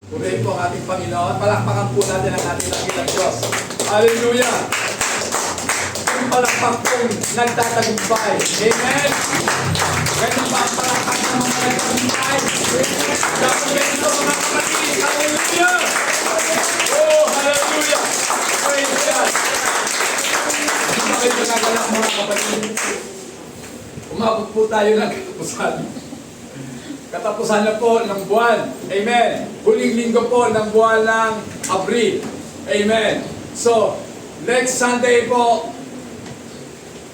Purihin po ang ating Panginoon. Palakpakan po natin ang ating dakilang Diyos. Hallelujah! Yung palakpak pong nagtatagumpay. Amen! Ganyan ba ang palakpak ng mga nagtatagumpay? Dapat ganito mga kapatid. Hallelujah! Oh, hallelujah! Praise God! Hindi ba kayo nagagalak mga kapatid? Umabot po tayo ng katapusan. Katapusan na po ng buwan. Amen. Huling linggo po ng buwan ng Abril. Amen. So, next Sunday po,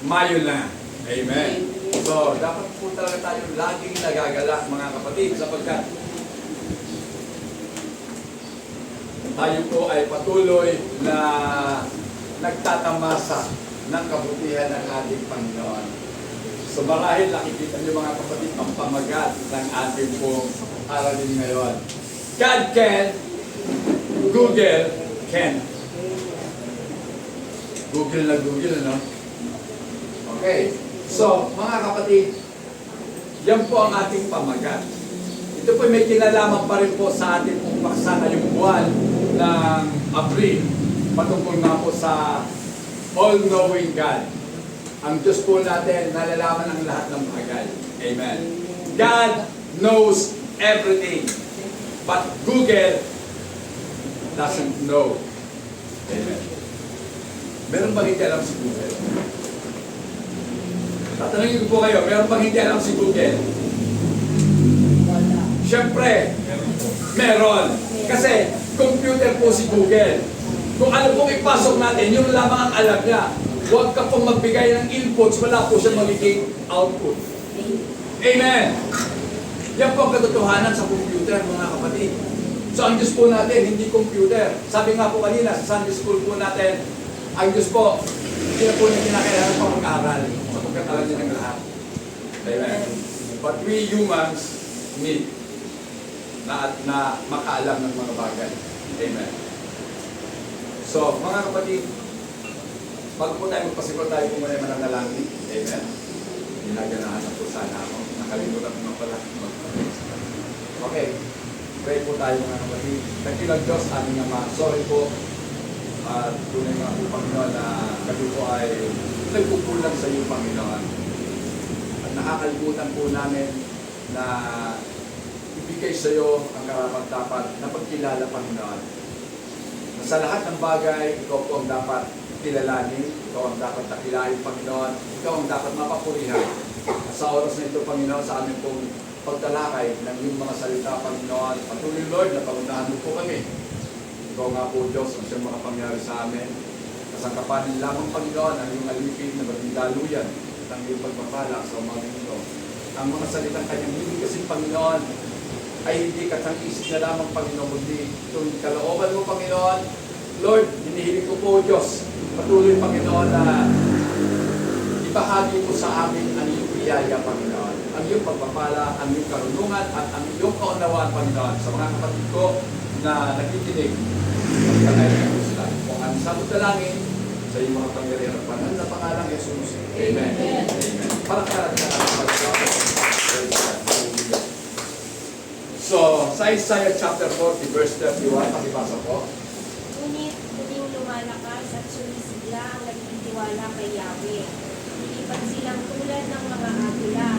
Mayo na. Amen. So, dapat po talaga tayo laging nagagalak mga kapatid sapagkat tayo po ay patuloy na nagtatamasa ng kabutihan ng ating Panginoon. So marahil nakikita niyo mga kapatid ang pamagat ng ating pong aralin ngayon. God can, Google can. Google na Google, ano? Okay. So, mga kapatid, yan po ang ating pamagat. Ito po may kinalaman pa rin po sa ating pong paksa ngayong buwan ng Abril. Patungkol nga po sa all-knowing God. Ang Diyos po natin, nalalaman ang lahat ng bagay. Amen. God knows everything. But Google doesn't know. Amen. Meron bang hindi alam si Google? Tatanungin ko po kayo, meron bang hindi alam si Google? Siyempre, meron. Kasi, computer po si Google. Kung ano pong ipasok natin, yun lamang ang alam niya. Huwag ka pong magbigay ng inputs, wala po siya magiging output. Amen! Yan po ang katotohanan sa computer, mga kapatid. So, ang Diyos po natin, hindi computer. Sabi nga po kanina, sa Sunday school po natin, ang Diyos po, hindi na po niya kinakailangan pa mag-aaral sapagkat alam niya ng lahat. Amen. But we humans need na makaalam ng mga bagay. Amen. So, mga kapatid, bago po tayo magpasiguro tayo kung muna mananalangin. Amen. Ginaganahan na po sana ako. Nakalimutan ko na pala. Okay. Pray po tayo mga kapatid. Dakilang Diyos, aming Ama. Sorry po. At tunay mga po Panginoon na kami po ay nagpupulang sa iyo Panginoon. At nakakalimutan po namin na ibigay sa iyo ang karapat-dapat na pagkilala Panginoon. Na sa lahat ng bagay, ikaw po ang dapat kilalanin, ikaw ang dapat takilain, Panginoon, ikaw ang dapat mapapurihan. Sa oras na ito, Panginoon, sa amin pong pagtalakay ng iyong mga salita, Panginoon, patuloy, Lord, na pangunahan mo po kami. Ikaw nga po, Diyos, ang siyang makapangyari sa amin. Kasangkapanin lamang, Panginoon, ang iyong alipin na maging daluyan at ang iyong pagpapala sa umagang ito. Ang mga salitang kanyang hindi kasi, Panginoon, ay hindi katang-isip na lamang, Panginoon, kundi itong kalooban mo, Panginoon. Lord, hinihiling ko po, Diyos, patuloy, Panginoon, na ibahagi mo sa amin ang iyong biyaya, Panginoon. Ang iyong pagpapala, ang iyong karunungan, at ang iyong kaunawaan, Panginoon, sa mga kapatid ko na nakikinig. Pagkakain ko sila. Kung ang sabot na langin, sa iyong mga pangyarihan at panahal na pangalang Jesus. Amen. Amen. Parang karagdagan ang pagkakain. So, sa Isaiah chapter 40, verse 31, pakibasa po. Ngunit muling lumalakas at sumisigla ang nagtitiwala kay Yahweh. Ilipat silang tulad ng mga agila.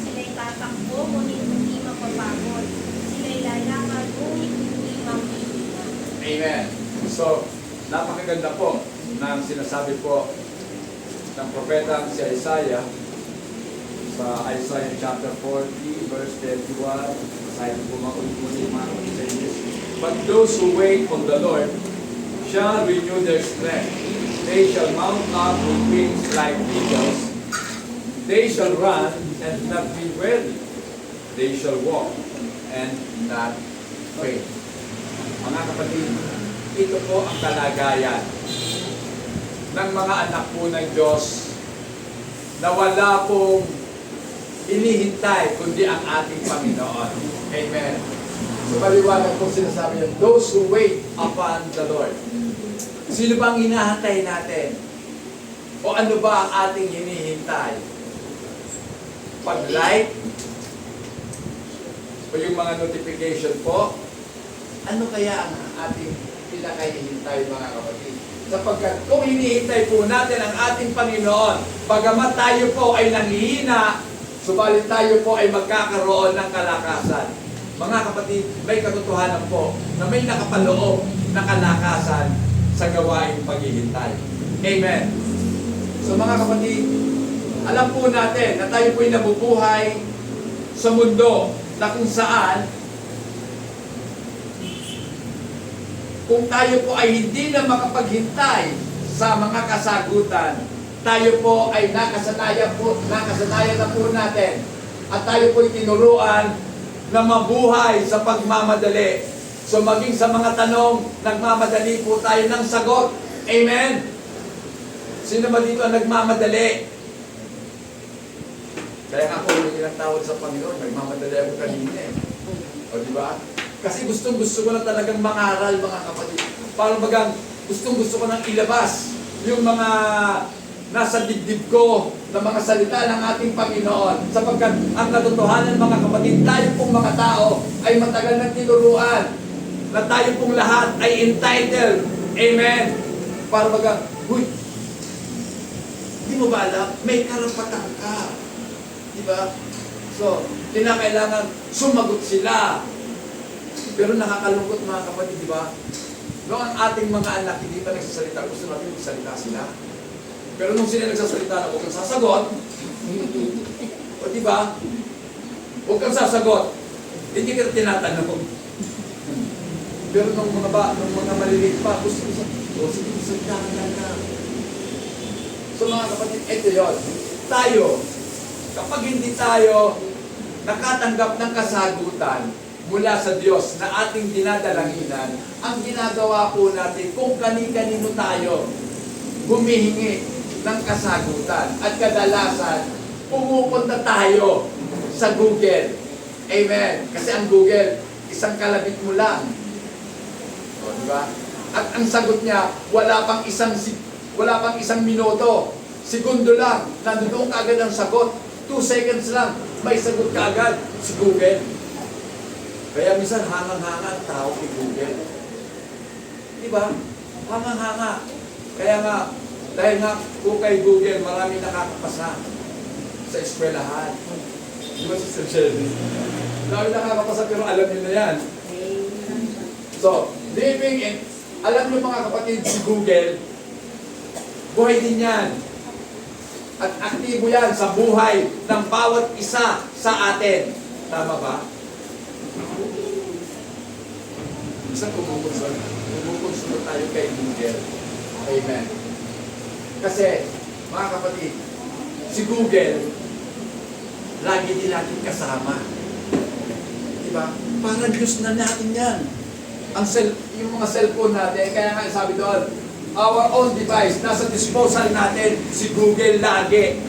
Sila'y tatakbo, ngunit hindi mapapagod. Sila'y lalakad, ngunit hindi mamihina. Amen. So, napakaganda po ng sinasabi po ng propeta si Isaiah sa Isaiah chapter 40, verse 31. Basahin po mga ulit mga kapatid. But those who wait on the Lord shall renew their strength. They shall mount up with wings like eagles. They shall run and not be weary. They shall walk and not faint. Mga kapatid, ito po ang kalagayan ng mga anak po ng Diyos na wala pong inihintay kundi ang ating Panginoon. Amen. So paliwanag po sinasabi yan, those who wait upon the Lord. Sino bang hinahantay natin? O ano ba ang ating hinihintay? Pag-like? O yung mga notification po? Ano kaya ang ating pinakahihintay, mga kapatid? Sapagkat kung hinihintay po natin ang ating Panginoon, bagamat tayo po ay nanghihina, subalit tayo po ay magkakaroon ng kalakasan. Mga kapatid, may katotohanan po na may nakapaloob na kalakasan sa gawaing paghihintay. Amen. So mga kapatid, alam po natin na tayo po'y nabubuhay sa mundo na kung saan kung tayo po ay hindi na makapaghintay sa mga kasagutan, tayo po ay nakasanayan na po natin at tayo po ay tinuruan na mabuhay sa pagmamadali. So maging sa mga tanong, nagmamadali po tayo ng sagot. Amen? Sino ba dito ang nagmamadali? Kaya nga ako yung ilang tawad sa Panginoon, nagmamadali ako kanina eh. O di ba? Kasi gustong-gusto ko na talagang mangaral, mga kapatid. Parang bagang gustong-gusto ko nang ilabas yung mga nasa dibdib ko na mga salita ng ating Panginoon. Sapagkat ang katotohanan, mga kapatid, tayo pong mga tao ay matagal na tinuruan na tayo pong lahat ay entitled. Amen? Para bagang, huy, di mo ba alam? May karapatan ka. Di ba? So, kinakailangan sumagot sila. Pero nakakalungkot, mga kapatid, di ba? Noong ang ating mga anak hindi pa nagsasalita, gusto natin magsalita sila. Pero nung sila nagsasalita na huwag kang sasagot, o di ba? Huwag kang sasagot, hindi kita tinatanong. Pero nung mga maliliit pa, gusto ko sige, salita ka. So mga kapatid, ito yun. Tayo, kapag hindi tayo nakatanggap ng kasagutan mula sa Diyos na ating dinadalanginan, ang ginagawa po natin kung kani-kanino tayo humihingi ng kasagutan. At kadalasan, pumupunta tayo sa Google. Amen. Kasi ang Google, isang kalabit mo lang. O, diba? At ang sagot niya, wala pang isang minuto. Segundo lang, nandoon kaagad ang sagot. 2 seconds lang, may sagot kaagad si Google. Kaya minsan hangang-hanga ang tao kay Google. Diba? Hangang-hanga. Kaya nga, dahil nga po kay Google, marami nakakapasa sa eskwelahan. Di ba, Sister Shelby? Marami nakakapasa pero alam niyo na yan. So, living in, alam niyo mga kapatid, si Google, buhay din yan. At aktibo yan sa buhay ng bawat isa sa atin. Tama ba? Isang kumukonsulta tayo kay Google. Amen. Kasi, mga kapatid, si Google, lagi din natin kasama. Diba? Para Diyos na natin yan. Yung mga cellphone natin, kaya nga sabi doon, our own device, nasa disposal natin, si Google lagi.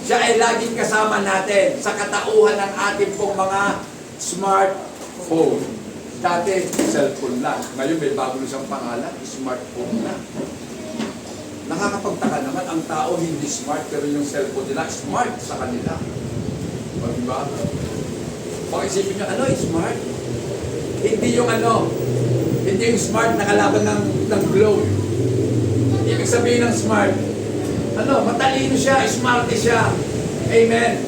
Siya ay laging kasama natin sa katauhan ng ating pong mga smartphone. Dati, cellphone lang. Ngayon, may bago siyang pangalan, smartphone na. Nakakapagtaka naman, ang tao hindi smart, pero yung cellphone nila, smart sa kanila. O, diba? Pag-isipin nyo, ano smart? Hindi yung hindi yung smart na kalaban ng globe. Ibig sabihin ng smart, matalino siya, smart siya. Amen.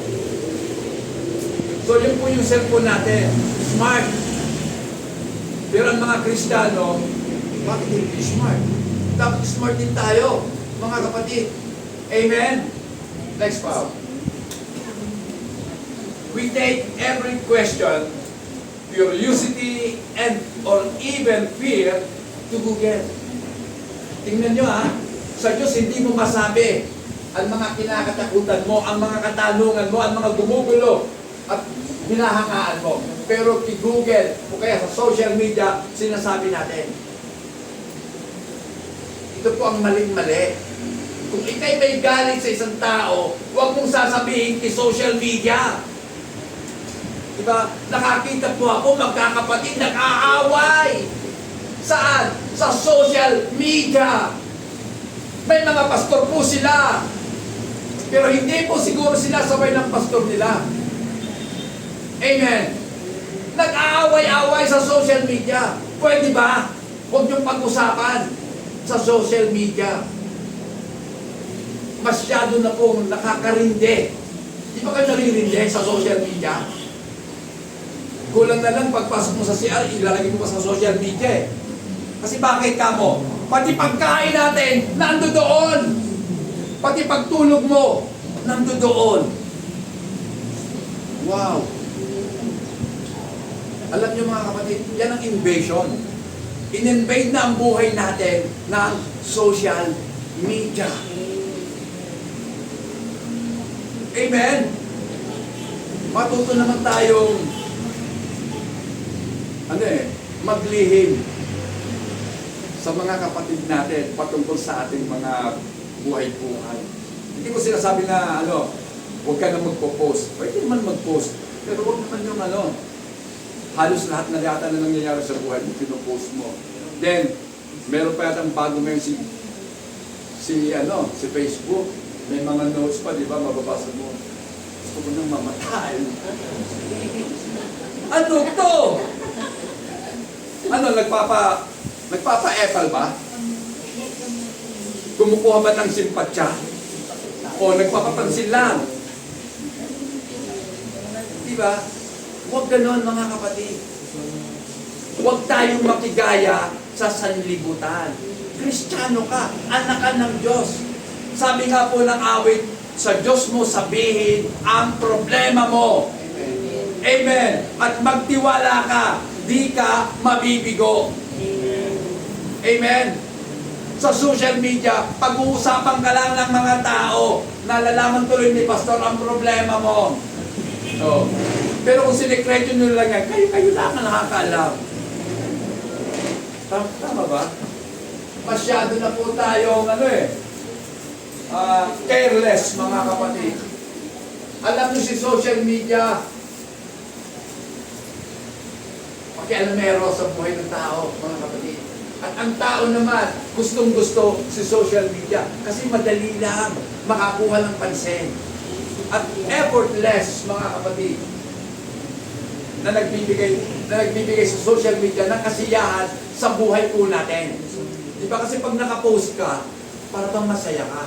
So, yun po yung cellphone natin. Smart. Pero ang mga Kristiyano, bakit hindi smart? Dapat smart din tayo, mga kapatid. Amen? Next pa. We take every question, curiosity, and or even fear to Google. Tingnan nyo sa Diyos hindi mo masabi ang mga kinakatakutan mo, ang mga katanungan mo, ang mga gumugulo at hinahangaan mo. Pero kay Google o kaya sa social media, sinasabi natin. Ito po ang maling-mali. Kung ikay may galing sa isang tao, huwag mong sasabihin kay social media. Diba? Nakakita po ako, magkakapatid, nag-aaway. Saan? Sa social media. May mga pastor po sila. Pero hindi po siguro sila sabay ng pastor nila. Amen. Nag-aaway-away sa social media. Pwede ba? Huwag niyong pag-usapan sa social media. Masyado na pong nakakarindi. Di ba kayo naririndi sa social media? Kulang na lang pagpasok mo sa CR, ilalagay mo pa sa social media eh. Kasi bakit ka mo? Pati pagkain natin, nando doon. Pati pagtulog mo, nando doon. Wow. Alam niyo mga kapatid, yan ang invasion. In-invade na ang buhay natin ng social media. Amen? Matuto naman tayong maglihim sa mga kapatid natin patungkol sa ating mga buhay-buhay. Hindi ko sinasabi na huwag ka na magpo-post. Pwede naman mag-post. Pero huwag naman yung halos lahat na yata na nangyayari sa buhay mo, pinopost mo. Then, meron pa yata bago ngayon si Facebook. May mga notes pa, di ba? Mababasa mo. Gusto ko nang mamatay. Ano to? Nagpapa-epal ba? Kumukuha ba ng simpatya? O nagpapapansin lang? Di ba? Huwag ganon mga kapatid. Huwag tayong makigaya sa sanlibutan. Kristiyano ka, anak ka ng Diyos. Sabi nga po ng awit, sa Diyos mo sabihin ang problema mo. Amen. At magtiwala ka, di ka mabibigo. Amen. Sa social media, pag-uusapan ka lang ng mga tao, nalalaman tuloy ni Pastor ang problema mo. So, pero kung sinekreto nyo lang yan, kayo lang ang nakakaalam. Tama ba? Masyado na po tayong careless mga kapatid. Alam nyo si social media, pakialamero sa buhay ng tao mga kapatid. At ang tao naman, gustong-gusto si social media kasi madali lang makakuha ng pansin. At effortless mga kapatid na nagbibigay sa social media ng kasiyahan sa buhay po natin. Di ba kasi pag nakapost ka, para bang masaya ka?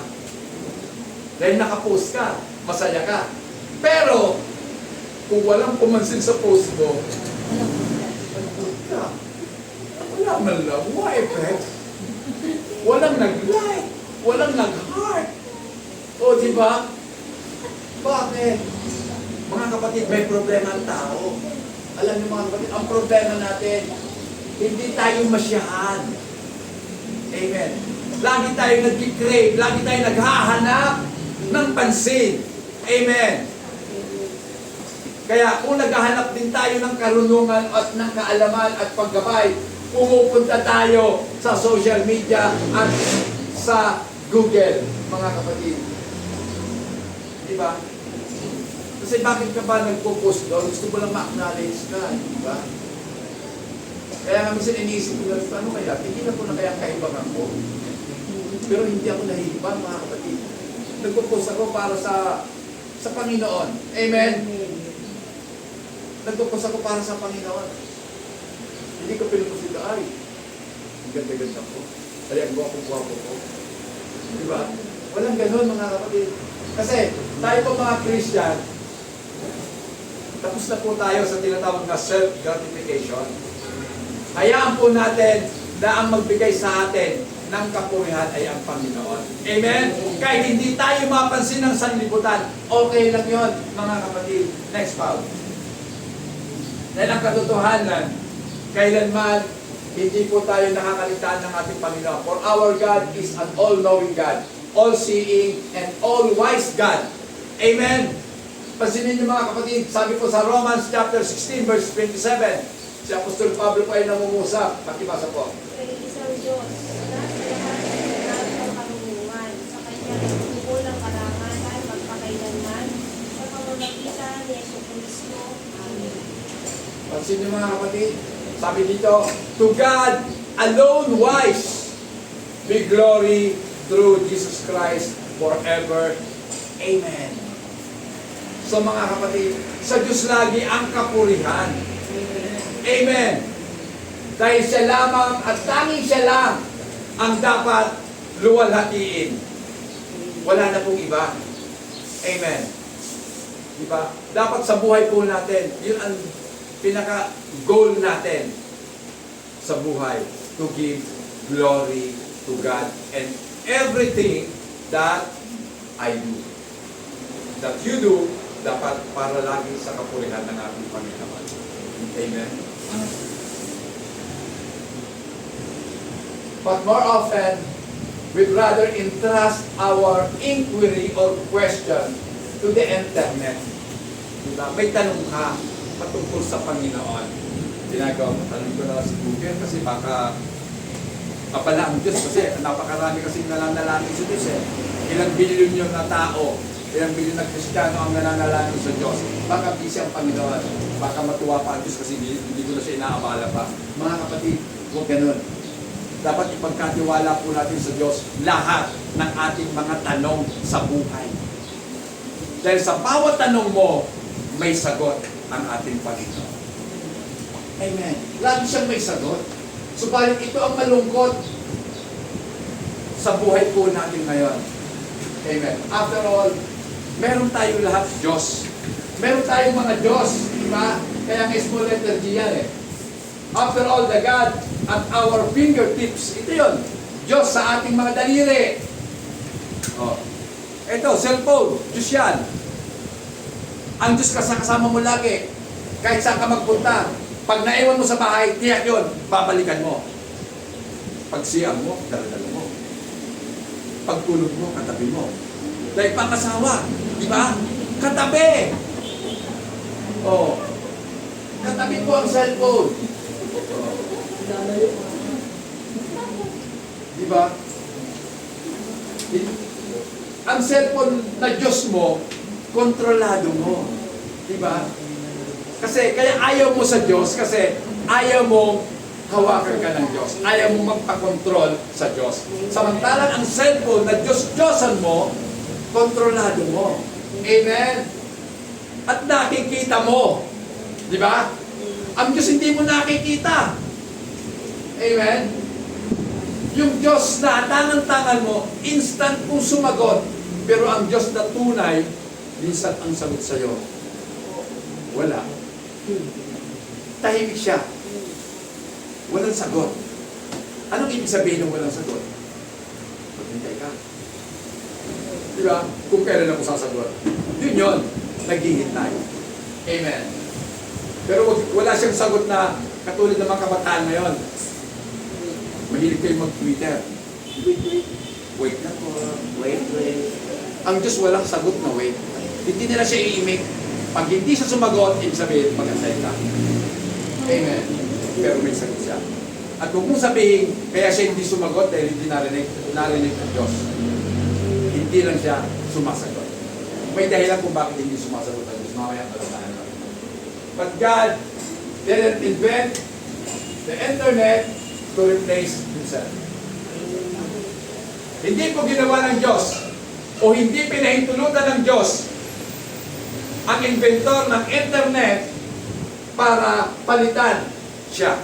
Dahil nakapost ka, masaya ka. Pero, kung walang pumansin sa post mo, wala man lang, effect. Walang nag-like, walang nag-heart. O, di ba? Bakit? Mga kapatid, may problema ang tao. Alam niyo mga kapatid, ang problema natin, hindi tayo masyahan. Amen. Lagi tayo nag-crave, lagi tayo naghahanap ng pansin. Amen. Kaya kung naghahanap din tayo ng karunungan at ng kaalaman at paggabay, pumupunta tayo sa social media at sa Google, mga kapatid. Di ba? Kasi bakit ka ba nagpo-post doon? Gusto mo lang ma-acknowledge ka, di ba? Kaya nga minsan iniisip ko lang, ano kaya? Hindi na po na kaya kaibangan ko. Pero hindi ako nahihibang, mga kapatid. Nagpo-post ako para sa Panginoon. Amen? Nagpo-post ako para sa Panginoon. Hindi ko pinupost ito, ay, ang ganda-ganda ko. Ay, ang guwapo-guwapo ko. Di ba? Walang ganun, mga kapatid. Kasi, tayo po mga Christian, tapos na po tayo sa tinatawag na self-gratification. Hayaan po natin na ang magbigay sa atin ng kapurihan ay ang Panginoon. Amen? Kahit hindi tayo mapansin ng sanlibutan, okay lang yun, mga kapatid. Next Paul. Dahil ang katotohanan, kailanman hindi po tayo nakakaligtaan ng ating Panginoon. For our God is an all-knowing God, all-seeing, and all-wise God. Amen? Pansinin niyo mga kapatid, sabi po sa Romans chapter 16 verse 27, si Apostol Pablo po ay nangungusap. Pakibasa po. Kay isang Diyos, na sa lahat ng karunungan, sa kanyang tukulang karangalan, magpakailanman, sa pamamagitan ni Jesucristo. Amen. Pansin niyo mga kapatid, sabi dito, to God alone wise be glory through Jesus Christ forever. Amen. So mga kapatid, sa Diyos lagi ang kapurihan. Amen. Dahil siya lamang at tanging siya lang ang dapat luwalhatiin. Wala na pong iba. Amen. Diba? Dapat sa buhay po natin, yun ang pinaka-goal natin sa buhay. To give glory to God and everything that I do. That you do, dapat para lagi sa kapurihan ng ating Panginoon. Amen. But more often, we'd rather entrust our inquiry or question to the internet. Diba? May tanong ka patungkol sa Panginoon. Ginagawa mo, tanong ko na si Google kasi baka kapala ang Diyos kasi napakarami kasing nananalangin sa Diyos eh. Ilang bilyon yung na tao, ilang bilyon na Kristiyano ang nananalangin sa Diyos. Baka busy ang Panginoon. Baka matuwa pa ang Diyos kasi hindi ko na siya inaabala pa. Mga kapatid, huwag ganun. Dapat ipagkatiwala po natin sa Diyos lahat ng ating mga tanong sa buhay. Dahil sa bawat tanong mo, may sagot ang ating Panginoon. Amen. Lagi siyang may sagot. Subalit ito ang malungkot sa buhay po natin ngayon. Amen. After all, meron tayo lahat Diyos. Meron tayong mga Diyos. Diba? Kaya nga small letter G yan eh. After all, the God at our fingertips. Ito yun. Diyos sa ating mga daliri. Oh. Ito, cellphone. Diyos yan. Ang Diyos kasama mo lagi. Kahit saan ka magpunta. Pag naiwan mo sa bahay, tiyak yun. Babalikan mo. Pag siyang mo, daladala mo. Pag tulog mo, katabi mo. Dahil pangasawa. Di ba? Katabi. Oh. Katabi ko ang cellphone. Di ba? Ang cellphone na Diyos mo, kontrolado mo. Di ba? Kasi, kaya ayaw mo sa Diyos, kasi ayaw mo hawakan ka ng Diyos. Ayaw mo magpakontrol sa Diyos. Samantalang ang cellphone na Diyos-Diyosan mo, kontrolado mo. Amen? At nakikita mo. Di ba? Ang Diyos hindi mo nakikita. Amen? Yung Diyos na tangan-tangan mo, instant kung sumagot. Pero ang Diyos na tunay, minsan ang sagot sa'yo, wala. Tahimik siya. Walang sagot. Anong ibig sabihin ng walang sagot? Maghintay ka. Diba? Kung kailan ako sasagot. Yun yun. Naghihintay. Amen. Pero wala siyang sagot na katulad ng mga kabataan ngayon. Mahilig kayo mag-Twitter. Wait na po. Wait. Ang Diyos walang sagot na wait. Hindi nila siya i-imik. Pag hindi siya sumagot, ibig sabihin, magantay ka. Amen. Pero may sagot siya. At kung sabihin, kaya siya hindi sumagot dahil hindi narinig ng Diyos. Hindi lang siya sumasagot. May dahilan kung bakit hindi sumasagot ang Diyos. Mamaya talagaan natin. But God didn't invent the internet to replace Himself. Hindi po ginawa ng Diyos o hindi pinahintulutan ng Diyos ang inventor ng internet para palitan siya.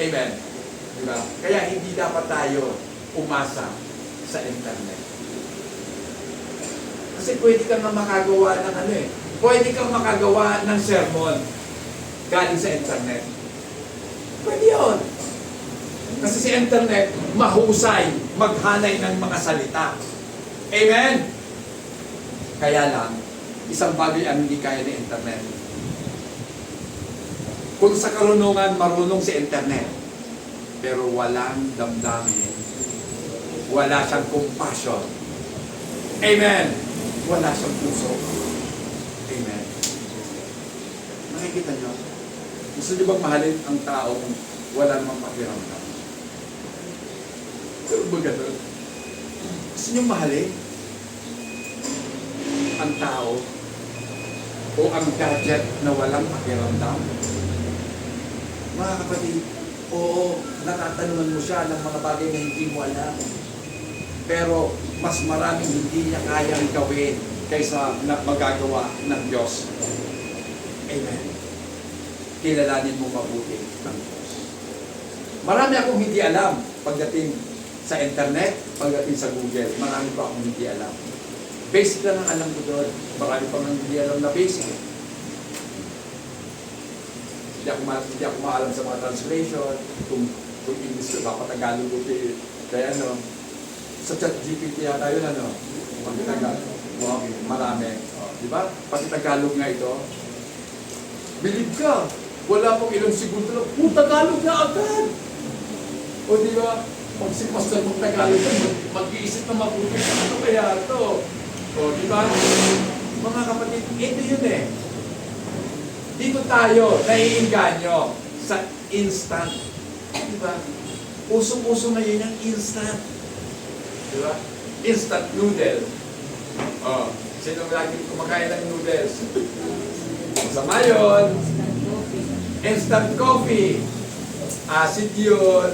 Amen. Diba? Kaya hindi dapat tayo umasa sa internet. Kasi pwede kang makagawa ng pwede kang makagawa ng sermon galing sa internet. Pwede yun. Kasi sa internet, mahusay maghanay ng mga salita. Amen? Kaya lang, isang bagay ang hindi kaya ng internet. Kung sa karunungan, marunong si internet, pero walang damdamin, wala siyang compassion. Amen? Wala siyang puso. Amen? Nakikita niyo? Gusto niyo bang mahalin ang taong wala namang pakiramdam? Pero ba ganun? Gusto niyo mahalin ang tao o ang gadget na walang pakiramdam? Mga kapatid, oo, natatanungan mo siya ng mga bagay na hindi mo alam. Pero mas maraming hindi niya kayang gawin kaysa magagawa ng Diyos. Amen. kilalanin mo mabuti ang Diyos. Marami akong hindi alam pagdating sa internet, pagdating sa Google. Marami pa akong hindi alam. Basic lang ang alam ko doon. Marami pa nga hindi alam na basic. Hindi ako maalam sa mga translation. Kung English ko, papatagalog ko kaya ano. Sa ChatGPT yata yun ano. Pagtagalog. Marami. Di ba? Pati Tagalog nga ito. Believe ka. Wala pong ilang segundo lang. Tagalog na agad. O di ba? Pag si Pastor mong Tagalog mag-iisip na mabuti. Ano kaya ito? O di ba? Mga kapatid, ito yun eh. Dito tayo naiinganyo sa instant. Di ba? Usong-uso ngayon ang instant. Di ba? Instant noodle. Oh, sino lagi kumakain ng noodles? Masama yun. Instant coffee. Acid yun.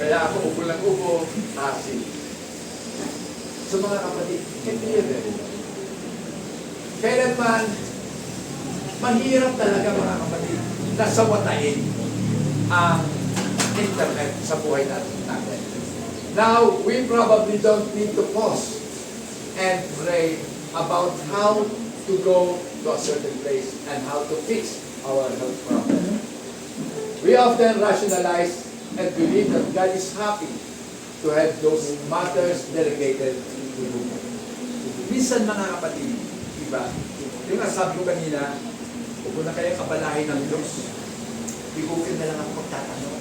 Kaya ako upo lang upo. Acid. So mga kapatid, hindi yun eh. Kailanman, mahirap talaga mga kapatid na sawatain ang internet sa buhay natin. Now, we probably don't need to pause and pray about how to go to a certain place and how to fix our health problem. We often rationalize and believe that God is happy to have those matters delegated to Him. Minsan mga kapatid, diba? Yung nasabi ko kanina, huwag mo na kaya kabalahin ng Diyos. I-Google na lang ako magtatanong.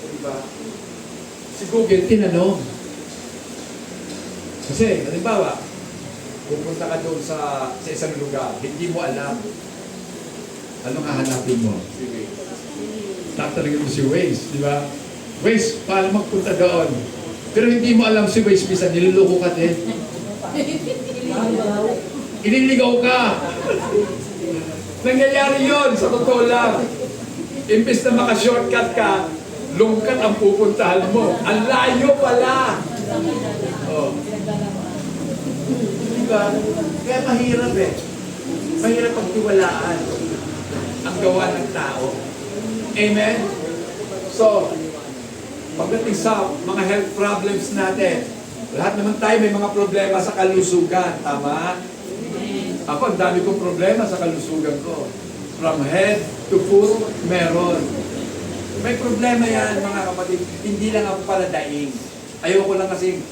Diba? Si Google, tinanong. Kasi, halimbawa, pupunta ka doon sa isang lugar, hindi mo alam. Anong hahanapin mo? Si Waze. Tatanungin mo si Waze, di ba? Waze, paano magpunta doon? Pero hindi mo alam si Waze, bisa niluloko ka din. Iniligaw ka. Nangyayari yun, sa totoo lang. Imbis na maka-shortcut ka, lungkat ang pupuntahan mo. Ang layo pala. Oh. Diba? Kaya mahirap eh. Mahirap pagtiwalaan ang gawa ng tao. Amen? So, pagdating sa mga health problems natin, lahat naman tayo may mga problema sa kalusugan. Tama? Ako, ang dami kong problema sa kalusugan ko. From head to foot, meron. May problema yan, mga kapatid. Hindi lang ako paladaing. Ayoko lang kasi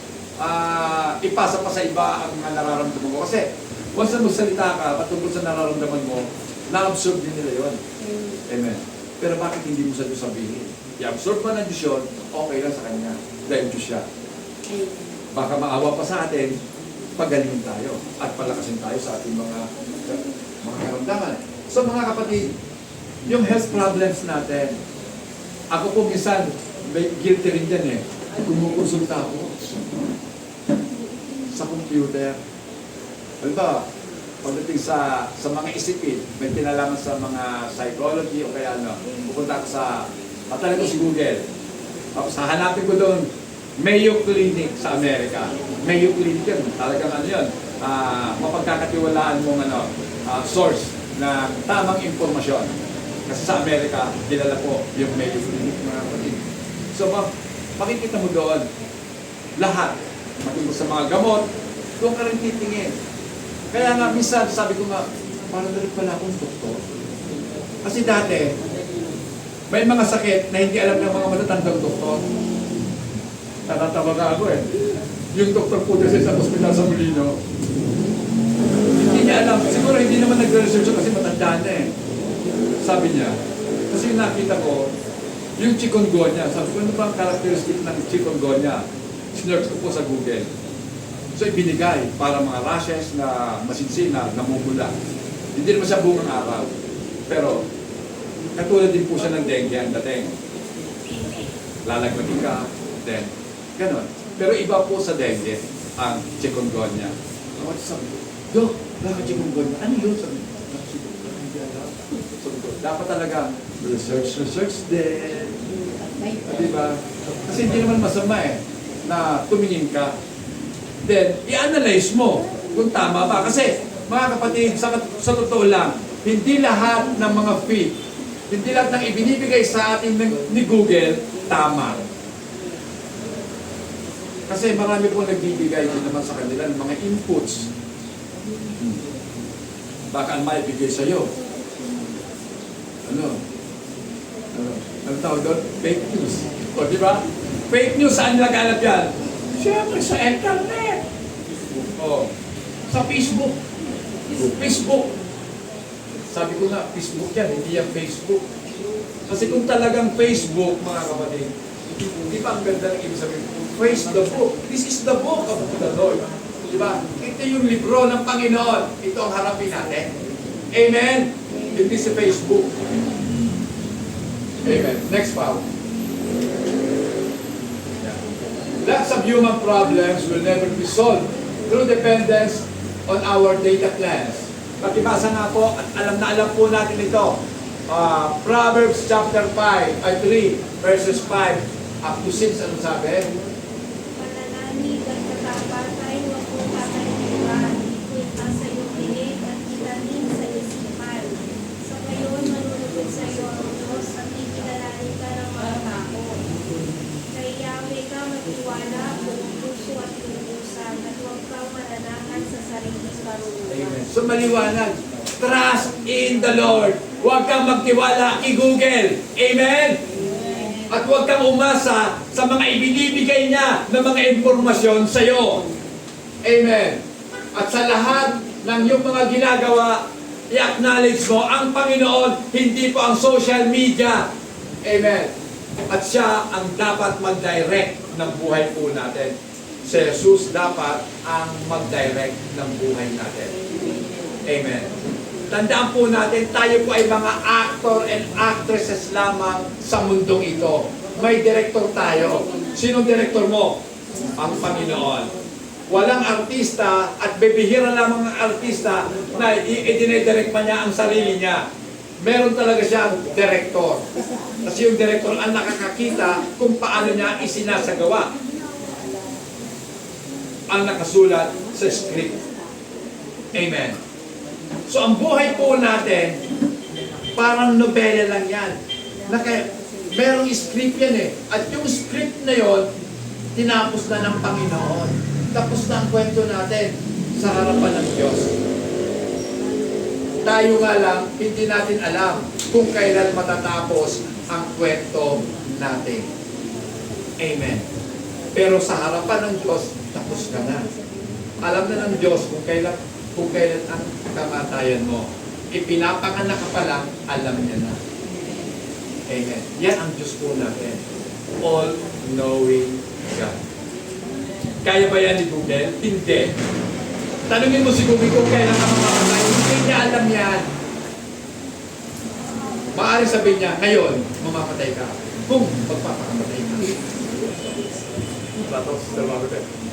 ipasa pa sa iba ang nararamdaman ko. Kasi, once na magsalita ka patungkol sa nararamdaman mo, na-absorb din nila yun. Amen. Pero bakit hindi mo sa Diyos sabihin? I-absorb man ng Diyos yun, okay lang sa Kanya. Dahil Diyos siya. Baka maawa pa sa atin, pagalingin tayo at palakasin tayo sa ating mga karamdaman. So mga kapatid, yung health problems natin, ako po minsan, may guilty rin dyan eh. Kumukonsulta ako sa computer. Halimbawa, pagdating sa mga isipin, may kinalaman sa mga psychology o kaya ano, pupunta ako talaga ko si Google. Tapos hahanapin ko doon, Mayo Clinic sa Amerika. Mayo Clinic yun, talagang ano yun, mapagkakatiwalaan mong source na tamang impormasyon. Kasi sa Amerika, kilala po yung Mayo Clinic, mga kapatid. So, makikita mo doon, lahat, matungkol sa mga gamot, doon ka rin titingin. Kaya nga, minsan, sabi ko nga, parang rin pala akong doktor. Kasi dati, may mga sakit na hindi alam ng mga matatandang doktor. Natatawa nga ako eh. Yung doktor po kasi sa ospital sa Molino, hindi niya alam. Siguro hindi naman nagre-research kasi matanda na eh. Sabi niya, kasi nakita ko, yung chikungunya, sabi ko, ano ba ang characteristic ng chikungunya? Sinerch ko po sa Google. So ibinigay para mga rashes na masinsin na namumula. Hindi naman siya bungang araw. Pero katulad din po siya ng dengue ang dating. Lalagpatin ka, then ganon. Pero iba po sa dengue ang chikungunya. Ako sabi ko, Dok, bakit chikungunya? Ano yun? Sabi ko, dapat talaga research din. Diba? Kasi hindi naman masama eh na tumingin ka. Then, i-analyze mo kung tama ba. Kasi, mga kapatid, sa totoo lang, hindi lahat ng mga fit Hindi lahat ng ibinibigay sa atin ni Google, tama. Kasi marami pong nagbibigay din naman sa kanila ng mga inputs. Baka ang maibigay sa'yo. Ano tawag doon? Fake news. O, di ba? Fake news, saan naghanap yan? Siyempre, sa internet. O, sa Facebook. Facebook. Sabi ko nga, Facebook yan, hindi yan Facebook. Kasi kung talagang Facebook, mga kapatid, di ba ang ganda ng ibig sabihin? Praise the book. This is the book of the Lord. Di ba? Ito yung libro ng Panginoon. Ito ang harapin natin. Amen? Hindi si Facebook. Amen. Next part. Lots of human problems will never be solved through dependence on our data plans. Pakibasa nga po, at alam po natin ito. Proverbs chapter 3, verses 5 up to 6. Anong sabi? Pananalig at katapatan, huwag mong kakalimutan. Ikwenta sa iyong pilit at itanim sa isipan. Sa ngayon, manunugod sa iyo ang Diyos at ikilalanin ka ng mga tao. Kay Yahweh ka magtiwala, buong puso at lubusan, at huwag kang mananahan sa sariling karunungan. Amen. So maliwanag. Trust in the Lord. Huwag kang magtiwala kay Google. Amen? At huwag kang umasa sa mga ibinibigay niya ng mga informasyon sa iyo. Amen. At sa lahat ng iyong mga ginagawa, i-acknowledge mo ang Panginoon, hindi po ang social media. Amen. At siya ang dapat mag-direct ng buhay po natin. Si Jesus dapat ang mag-direct ng buhay natin. Amen. Tandaan po natin, tayo po ay mga actor and actresses lamang sa mundong ito. May director tayo. Sinong director mo? Ang Panginoon. Walang artista at bibihira lamang ang artista na i-direct pa niya ang sarili niya. Meron talaga siyang director. Kasi yung director ang nakakakita kung paano niya isinasagawa ang nakasulat sa script. Amen. So ang buhay po natin, parang nobela lang yan. Merong script yan eh. At yung script na yon, tinapos na ng Panginoon. Tapos na ang kwento natin sa harapan ng Diyos. Tayo nga lang, hindi natin alam kung kailan matatapos ang kwento natin. Amen. Pero sa harapan ng Diyos, tapos ka na. Alam na ng Diyos kung kailan ang kamatayan mo. Ipinapanganak ka pa lang, alam niya na. Amen. Yan ang Diyos po natin. All-knowing God. Kaya ba yan ni Google? Hindi. Tanungin mo si Google kung kailan ka mamamatay. Hindi niya alam yan. Maaari sabihin niya, ngayon, mamamatay ka. Kung magpapakamatay ka.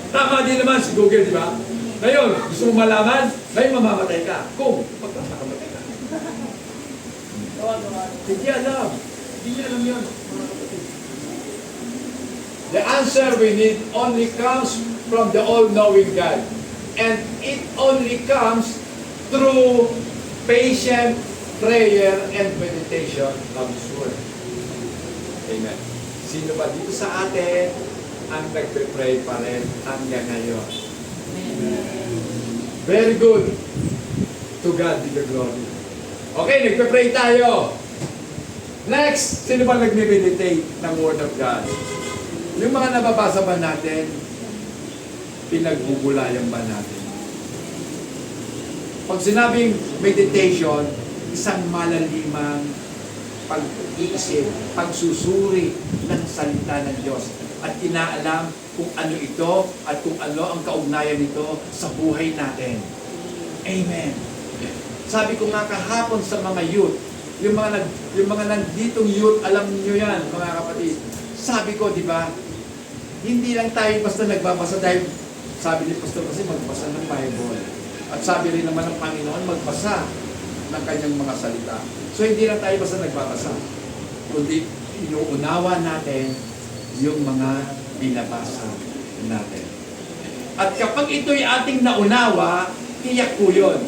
Tama din naman si Google, di ba? Ngayon, gusto mo malaman, may mamamatay ka. Kung magpapakamatay ka. Hindi alam. Hindi niya alam yun. The answer we need only comes from the all-knowing God. And it only comes through patient prayer and meditation of His Word. Amen. Sino ba dito sa atin ang nagpe-pray pa rin hanggang ngayon? Very good. To God be the glory. Okay, nagpe-pray tayo. Next, sino ba nagme-meditate ng Word of God? Yung mga nababasa ba natin, pinagbubulayan ba natin? Pag sinabing meditation, isang malalimang pag-iisip, pagsusuri ng salita ng Diyos at inaalam kung ano ito at kung ano ang kaugnayan nito sa buhay natin. Amen. Sabi ko nga kahapon sa mga youth, yung mga nanditong youth, alam niyo yan, mga kapatid. Sabi ko, di ba, hindi lang tayo basta nagbabasa dahil sabi ni Pastor kasi magbasa ng Bible. At sabi rin naman ng Panginoon magbasa ng kanyang mga salita. So hindi lang tayo basta nagbabasa, kundi inuunawa natin yung mga binabasa natin. At kapag ito'y ating naunawa, tiyak po yun,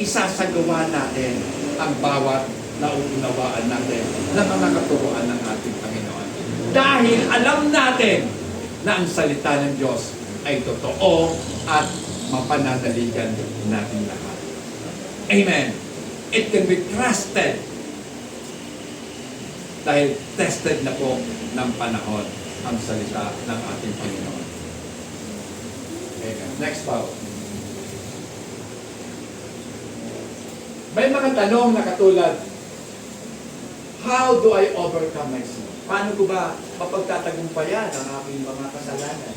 isasagawa natin ang bawat nauunawaan natin na mga katuruan ng ating Panginoon. Dahil alam natin na ang salita ng Diyos ay totoo at mapanadaligan natin lahat. Amen. It can be trusted. Dahil tested na po ng panahon ang salita ng ating Panginoon. Amen. Next po. May mga tanong na katulad, how do I overcome my sin? Paano ko ba mapagtatagumpayan ang aking mga kasalanan?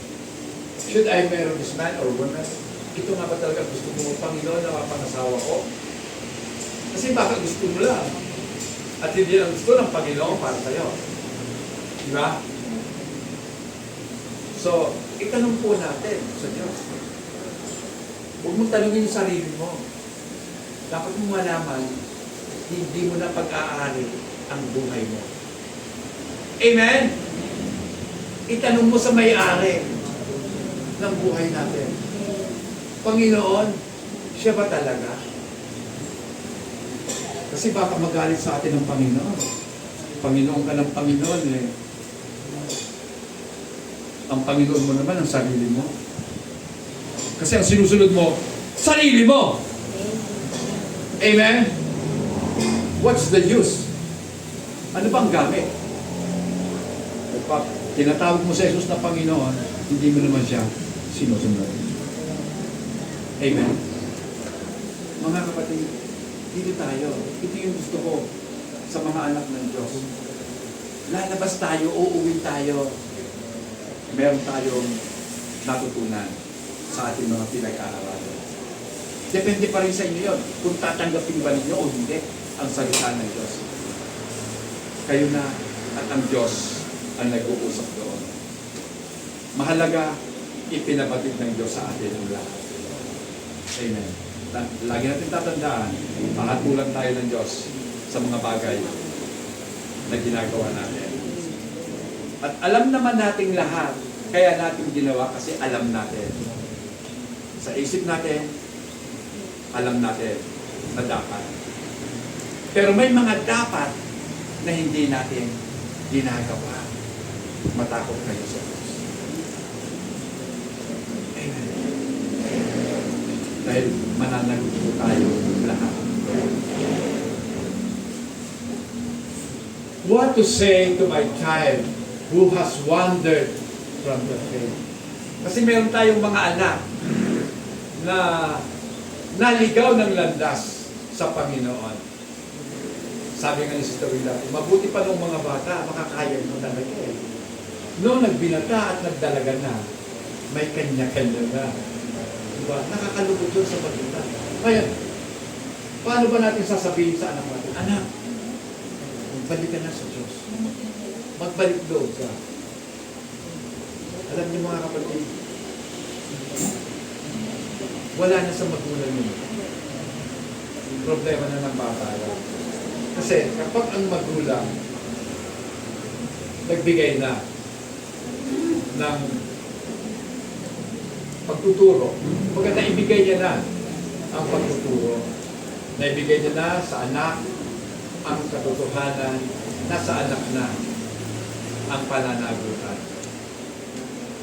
Should I marry this man or woman? Ito nga ba talaga gusto mo, Panginoon, na mapangasawa ko? Kasi baka gusto mo lang. At hindi lang gusto ng Panginoon para sa'yo. Di ba? So, itanong po natin sa Diyos. Huwag mong tanongin yung sarili mo. Dapat mo malaman, hindi mo na pag-aari ang buhay mo. Amen? Itanong mo sa may-ari ng buhay natin. Panginoon, siya ba talaga? Kasi baka magalit sa atin ng Panginoon. Panginoon ka ng Panginoon eh. Ang Panginoon mo naman ang sarili mo. Kasi ang sinusunod mo, sarili mo! Amen? What's the use? Ano bang gamit? Tinatawag mo sa Jesus na Panginoon, hindi mo naman siya sinusunod. Amen? Mga kapatid, dito tayo. Ito yung gusto ko sa mga anak ng Diyos. Lalabas tayo, uuwi tayo. Meron tayong natutunan sa ating mga pinag-aaralan. Depende pa rin sa inyo yun, kung tatanggapin ba ninyo o hindi ang salita ng Diyos. Kayo na at ang Diyos ang nag-uusap doon. Mahalaga, ipinabatid ng Diyos sa atin ang lahat. Amen. Lagi natin tatandaan, mahatulan tayo ng Diyos sa mga bagay na ginagawa natin. At alam naman nating lahat, kaya natin ginawa kasi alam natin. Sa isip natin, alam natin na dapat. Pero may mga dapat na hindi natin ginagawa. Matakot kayo sa Diyos. Amen. Dahil mananagot po tayo lahat. What to say to my child who has wandered from the faith? Kasi meron tayong mga anak na naligaw ng landas sa Panginoon. Sabi nga ni Sister Willa, mabuti pa nung mga bata, makakaya mo talaga eh. Noong nagbinata at nagdalaga na, may kanya-kanya na. Diba? Nakakalugod doon sa pagkita. Kaya, paano ba natin sasabihin sa anak natin? Anak, magbalik ka na sa Diyos. Magbalik loob ka. Alam niyo mga kapatid, wala na sa magulang niyo. Problema na ng bata yan. Kasi kapag ang magulang nagbigay na ng pagtuturo, pagka naibigay niya na ang pagtuturo, naibigay niya na sa anak ang katotohanan, nasa anak na ang pananagutan.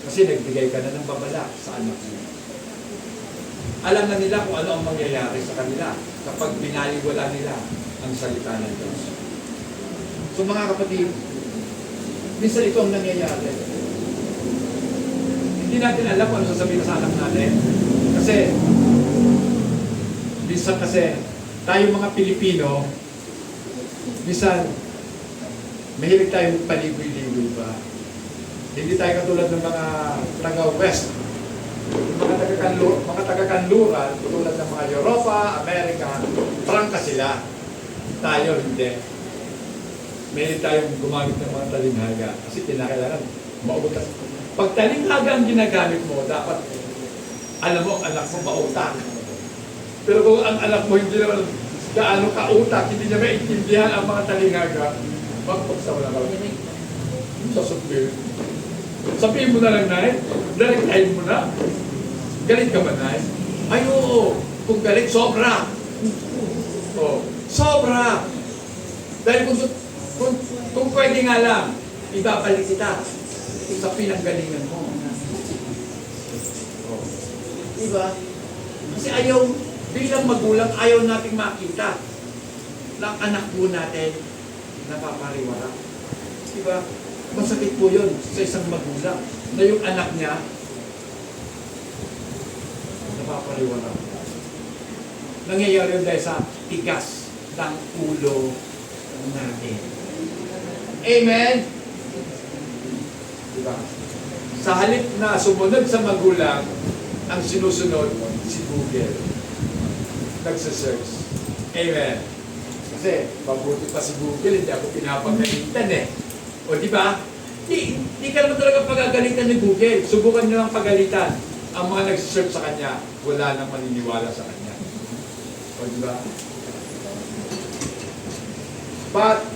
Kasi nagbigay ka na ng babala sa anak mo. Alam na nila kung ano ang mangyayari sa kanila kapag binaliwala nila ang salita ng Diyos. So mga kapatid, minsan ito ang nangyayari. Hindi natin alam kung ano sasabihin sa anak natin. Kasi, minsan kasi, tayo mga Pilipino, minsan, mahilig tayo paligoy-ligoy ba? Hindi tayo katulad ng mga taga-West. Mga taga-kanluran, tulad ng mga Europa, Amerika, prangka sila. Tayo hindi. May tayong gumamit ng mga talinghaga kasi kinakailangan mautak. Pag talinghaga ang ginagamit mo, dapat alam mo ang anak mo mautak. Pero kung ang anak mo hindi naman gaano kautak, hindi niya maintindihan ang mga talinghaga, magpagsawa na ka. Sasabihin. Sabihin mo na lang, Nay. Direktahin mo na. Galit ka ba, Nay? Ay, oo. Kung galit, sobra. Oh, sobra. Dahil kung, kung pwede nga lang, ibabalik kita sa pinanggalingan mo. Diba? Kasi ayaw, bilang magulang, ayaw nating makita na ang anak po natin napapariwara. Diba? Masakit po yun sa isang magulang na yung anak niya napapariwara. Nangyayari yun dahil sa tigas ng ulo natin. Amen? Diba? Sa halip na sumunod sa magulang, ang sinusunod si Google. Nagsasearch. Amen. Kasi, mabuti pa si Google, hindi ako pinapagalitan eh. O di ba? Di ka naman talaga pagagalitan ni Google. Subukan nyo lang pagalitan. Ang mga nagsasearch sa kanya, wala nang maniniwala sa kanya. O di ba? But,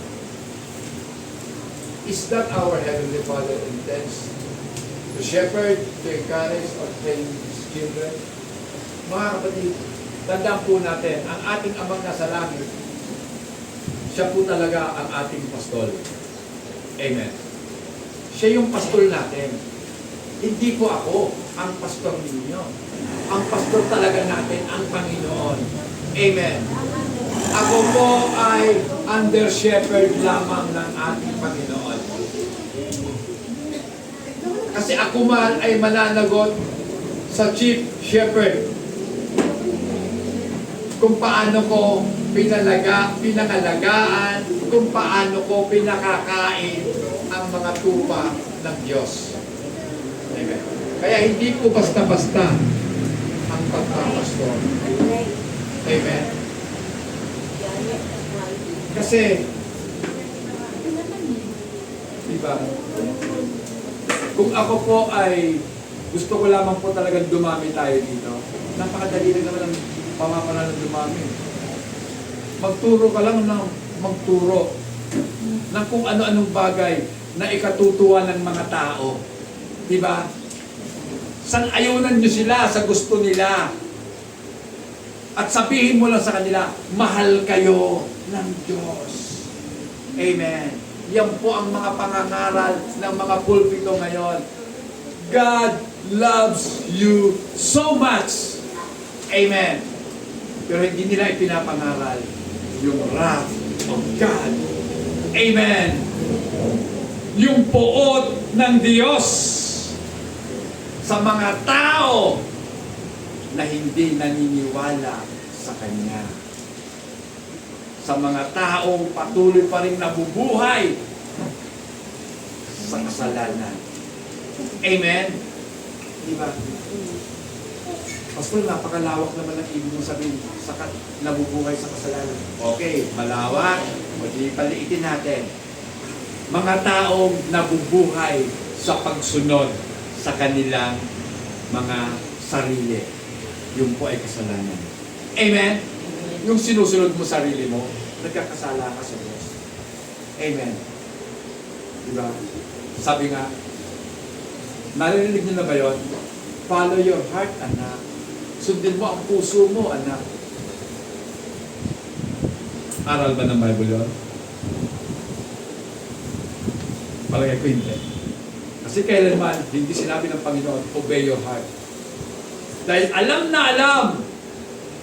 is that our Heavenly Father intends to shepherd, to encourage, or train His children? Mga kapatid, tandaan po natin, ang ating Amang nasa langit, siya po talaga ang ating pastol. Amen. Siya yung pastol natin. Hindi po ako ang pastor ninyo. Ang pastor talaga natin, ang Panginoon. Amen. Ako po ay under shepherd lamang ng ating Panginoon. Kasi ako man ay mananagot sa chief shepherd kung paano ko pinangalagaan, kung paano ko pinakakain ang mga tupa ng Diyos. Amen. Kaya hindi po basta-basta ang pagpapastor. Amen. Kasi, diba, kung ako po ay gusto ko lamang po talagang dumami tayo dito, napakadali na naman ang pamamaraan ng dumami. Magturo ka lang ng magturo ng kung ano-anong bagay na ikatutuwa ng mga tao. Diba? Sang-ayunan nyo sila sa gusto nila. At sabihin mo lang sa kanila, mahal kayo ng Diyos. Amen. Yan po ang mga pangangaral ng mga pulpito ngayon. God loves you so much. Amen. Pero hindi nila ipinapangaral yung wrath of God. Amen. Yung poot ng Diyos sa mga tao na hindi naniniwala sa Kanya. Sa mga taong patuloy pa rin nabubuhay sa kasalanan. Amen? Diba? Pastor, napakalawak naman ang ibig mong sabihin sa nabubuhay sa kasalanan. Okay, malawak. O di paliitin natin. Mga taong nabubuhay sa pagsunod sa kanilang mga sarili. Yung po ay kasalanan. Amen? Yung sinusunod mo sarili mo, nagkakasala ka sa Diyos. Amen. Diba? Sabi nga, narinig niyo na ba yun? Follow your heart, anak. Sundin mo ang puso mo, anak. Aral ba ng Bible yun? Palagay ko hindi. Kasi kailanman, hindi sinabi ng Panginoon, obey your heart. Dahil alam na alam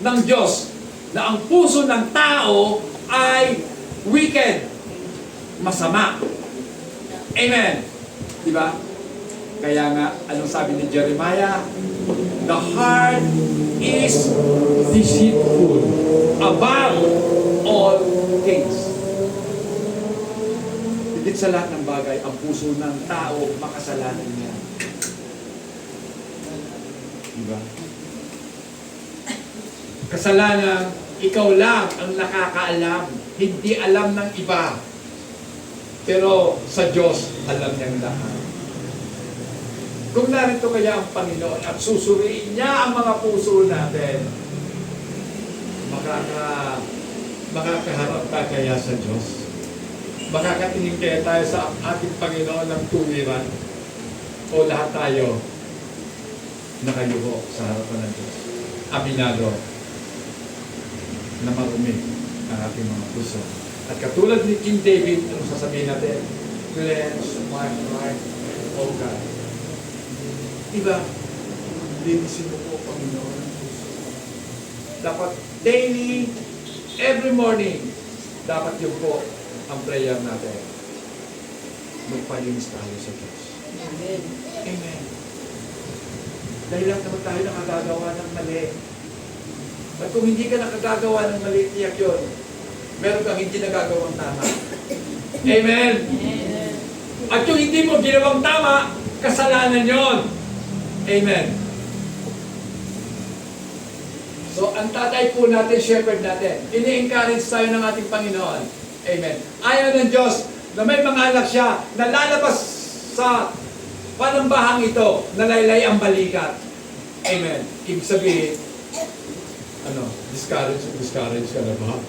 ng Diyos na ang puso ng tao ay wicked, masama. Amen. Diba? Kaya nga, anong sabi ni Jeremiah? The heart is deceitful above all things. Higit sa lahat ng bagay, ang puso ng tao, makasalanan niya. Diba? Kasalanan, ikaw lang ang nakakaalam. Hindi alam ng iba. Pero sa Diyos, alam niyang lahat. Kung narito kaya ang Panginoon at susuriin niya ang mga puso natin, makakaharap ka kaya sa Diyos? Makakatingin kaya tayo sa ating Panginoon ng tuwiran? O lahat tayo nakayuho sa harapan ng Diyos? Aminado na marumi ang ating mga puso. At katulad ni King David, ano sasabihin natin? Cleanse my heart, O God. Diba? Linisin mo po, Panginoon. Dapat daily, every morning, dapat yun po ang prayer natin. Magpalinis tayo sa Diyos. Amen. Amen. Dahil lahat naman tayo nakagagawa ng mali. At kung hindi ka nakagagawa ng mali, tiyak yun. Meron kang hindi nagagawang tama. Amen. Amen. At yung hindi mo ginawang tama, kasalanan yon. Amen. So, ang tatay po natin, shepherd natin, ini-encourage tayo ng ating Panginoon. Amen. Ayaw ng Diyos na may mga anak siya na lalabas sa panambahang ito, nalaylay ang balikat. Amen. Ibig sabihin, discourage ka na ba?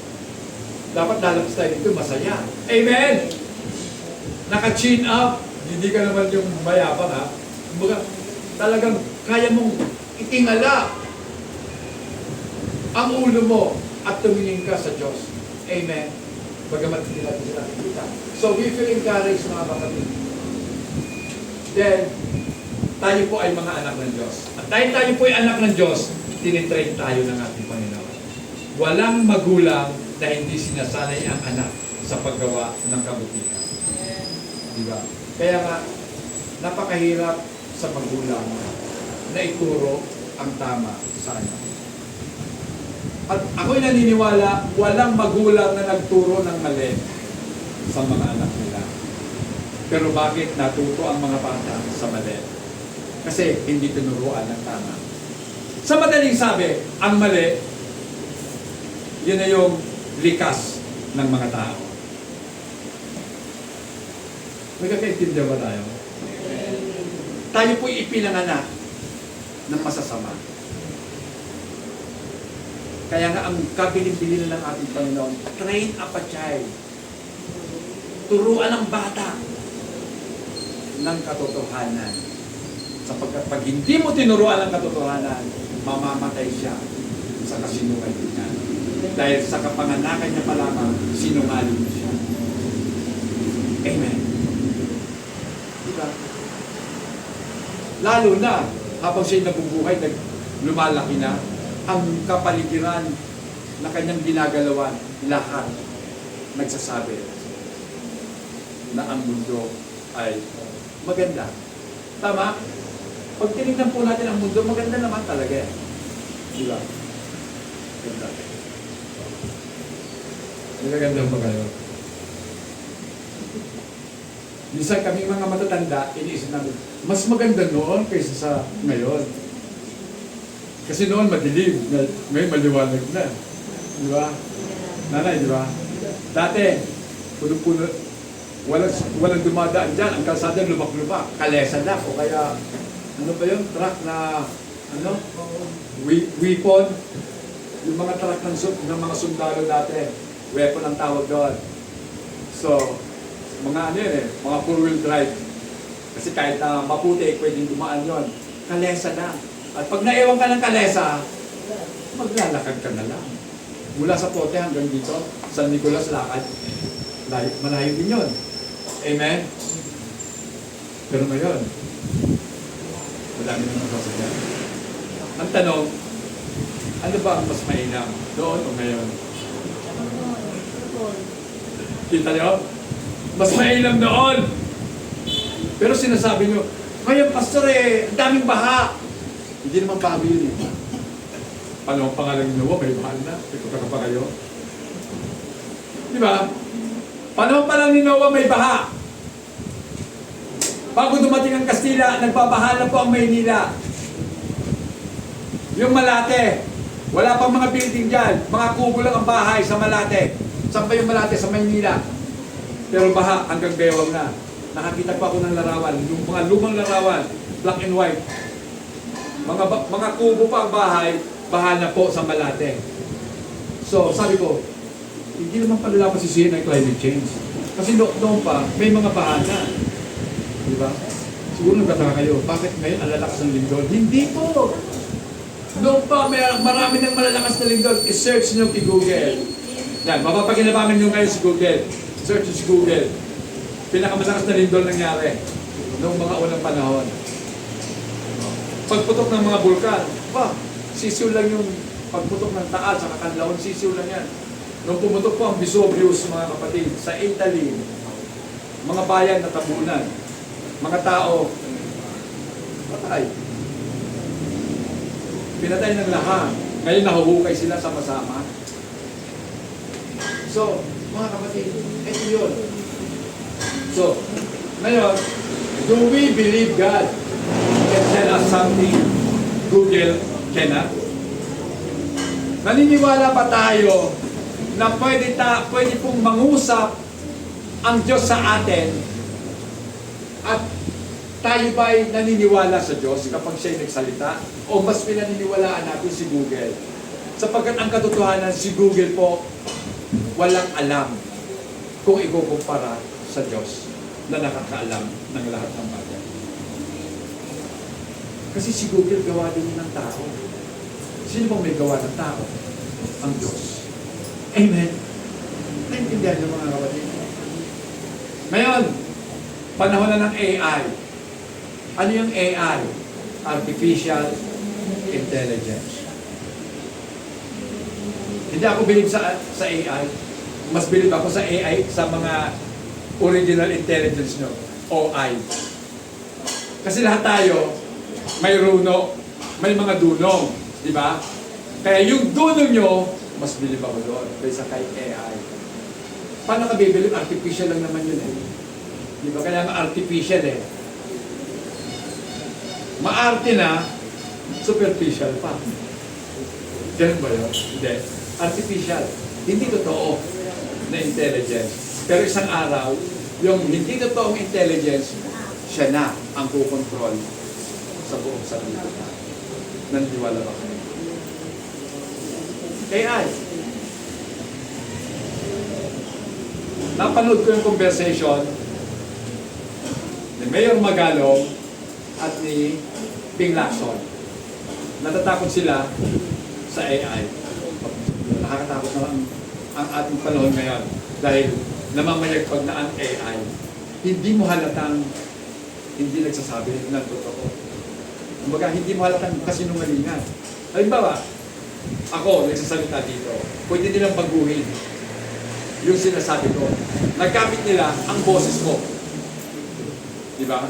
Dapat lalabas tayo dito, masaya. Amen. Naka-chin up, hindi ka naman yung mayabang ha. Kumbaga, talagang kaya mong itingala ang ulo mo at tumingin ka sa Diyos. Amen. Bagamat hindi natin sila nakikita. So we feel encouraged mga kapatid. Then, tayo po ay mga anak ng Diyos. At dahil tayo po ay anak ng Diyos, tinitrain tayo ng ating Panginoon. Walang magulang na hindi sinasanay ang anak sa paggawa ng kabutihan. Diba? Kaya nga, napakahirap sa magulang na ituro ang tama sa anak. At ako'y naniniwala, walang magulang na nagturo ng mali sa mga anak nila. Pero bakit natuto ang mga bata sa mali? Kasi hindi tinuruan ng tama. Sa madaling sabi, ang mali, yun na yung likas ng mga tao. May kakaintindihan ba tayo? Tayo po'y ipinanganak ng masasama. Kaya nga ang kabilin-bilin ng ating Panginoon, train up a child. Turuan ang bata ng katotohanan. Sapagkat pag hindi mo tinuruan ang katotohanan, mamamatay siya sa kasinungalingan. Dahil sa kapanganakan niya pa lamang, sinungaling siya. Amen. Diba? Lalo na, habang siya'y nabubuhay, lumalaki na, ang kapaligiran na kanyang ginagalawan, lahat nagsasabi na ang mundo ay maganda. Tama? Pag tinignan po natin ang mundo, maganda naman talaga. Di ba? Ganda. Magaganda ba kayo? Minsan kami mga matatanda, iniisip namin, mas maganda noon kaysa sa ngayon. Kasi noon madilim, ngayon maliwanag na. Di ba? Nanay, di ba? Dati, puno-puno, walang dumadaan dyan. Ang kalsada lubak-lubak, kalesa na. O kaya, ano ba yun? Truck na, weapon. Yung mga truck ng mga sundalo dati, weapon ang tawag doon. So, mga ano yun mga four-wheel drive. Kasi kahit na maputi, pwedeng dumaan yun. Kalesa na. At pag naiwan ka ng kalesa, maglalakad ka na lang. Mula sa Pote hanggang dito, San Nicolas lakad. Malayo din yun. Amen? Pero ngayon, madami naman sasakyan. Ang tanong, ano ba ang mas mainam? Doon o ngayon? Kita nyo? Mas mainam doon! Pero sinasabi nyo, ngayon pastor ang daming baha. Hindi naman bago yun eh. Paano ang pangalan ng Noah? May bahal na. Ito ka pa kayo. Di ba? Paano pa lang ni Noah may baha? Bago dumating ang Kastila, nagbabaha na po ang Maynila. Yung Malate, wala pang mga building dyan. Mga kubo lang ang bahay sa Malate. Saan ba yung Malate? Sa Maynila. Pero baha hanggang bewang na. Nakakita pa ako ng larawan. Yung mga lumang larawan, black and white. Mga kubo pa ang bahay, baha na po sa Malate. So, sabi ko, hindi naman pala pasisihin ang climate change. Kasi noon pa, may mga baha na. Di ba? Siguro nagtataka kayo, bakit ngayon ang lalakas ng lindol? Hindi po! Noon pa, may marami ng malalakas na lindol. I-search nyo kay Google. Yan, mapapakinabangan nyo ngayon si Google. Search si Google. Pinakamalakas na lindol nangyari noong mga unang panahon. Pagputok ng mga bulkan, sisiw lang yung pagputok ng Taal sa Kanlaon, sisiw lang yan. Nung pumutok po ang Vesuvius, mga kapatid, sa Italy, mga bayan na tabunan, mga tao, patay. Pinatay ng lahat. Ngayon nahuhukay sila sama-sama. So, mga kapatid, ito yun. So, ngayon, do we believe God can tell us something Google cannot? Naniniwala pa tayo na pwede pong mangusap ang Diyos sa atin at tayo ba'y naniniwala sa Diyos kapag siya'y nagsalita? O mas pinaniniwalaan natin si Google? Sapagkat ang katotohanan, si Google po walang alam kung ikukumpara sa Diyos na nakakaalam ng lahat ng bagay. Kasi si Google gawa din ng tao. Sino bang may gawa ng tao? Ang Diyos. Amen. Naintindihan niyo mga kapatid? Ngayon, panahon na ng AI. Ano yung AI? Artificial Intelligence. Hindi ako bilib sa AI. Mas bilib ako sa AI sa mga original intelligence nyo. OI. Kasi lahat tayo may runo, may mga dunong. Di ba? Kaya yung dunong nyo, mas bilib ako doon kaysa kay AI. Paano ka bibilib? Artificial lang naman yun eh. Di ba? Kaya nga artificial eh. Maarte na, superficial pa. Ganun ba yun? Hindi. Artificial. Hindi totoo na intelligence. Pero isang araw, yung hindi totoong intelligence, siya na ang kukontrol sa buong sarili. Naniniwala ba kayo? AI. Napanood ko yung conversation ni Mayor Magalong at ni Ping Lacson. Natatakot sila sa AI. Nakakatakot na ang ating panahon ngayon dahil namamayagpag na ang AI. Hindi mo halatang hindi nagsasabi ng totoo. Kumbaga, hindi mo halatang kasinungalingan. Halimbawa, ako, nagsasalita dito, pwede nilang baguhin yung sinasabi ko. Nagkapit nila ang boses ko. Di ba?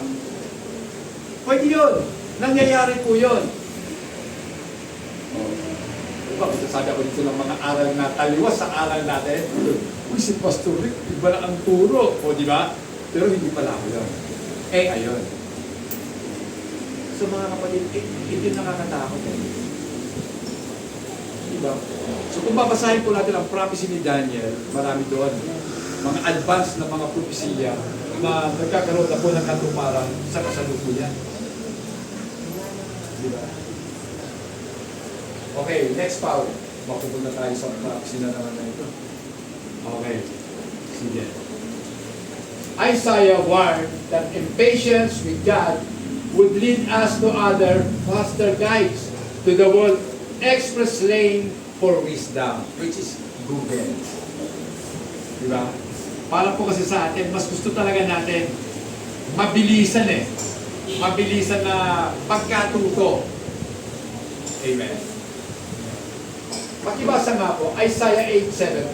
Pwede yun. Nangyayari po yun. Diba, sabi ako dito ng mga aral na taliwas sa aral natin. Uy, si Pastor Rick, iba na ang turo. O, di ba? Pero hindi pala ako yun. Ayun. So, mga kapatid, hindi nakakatakot eh. Diba? So, kung babasahin po natin ang prophecy ni Daniel, marami doon. Mga advanced na mga propesya na nagkakaroon na po ng katuparan sa kasalukuyan. Diba? Okay, next power. Mapupunta tayo sa prophecy na naman na ito. Okay. Sige. Isaiah warned that impatience with God would lead us to other faster guides to the world express lane for wisdom, which is Google. Diba? Para po kasi sa atin, mas gusto talaga natin mabilisan eh. Mabilisan na pagkatuto. Amen. Pakibasa nga po, Isaiah 8:17.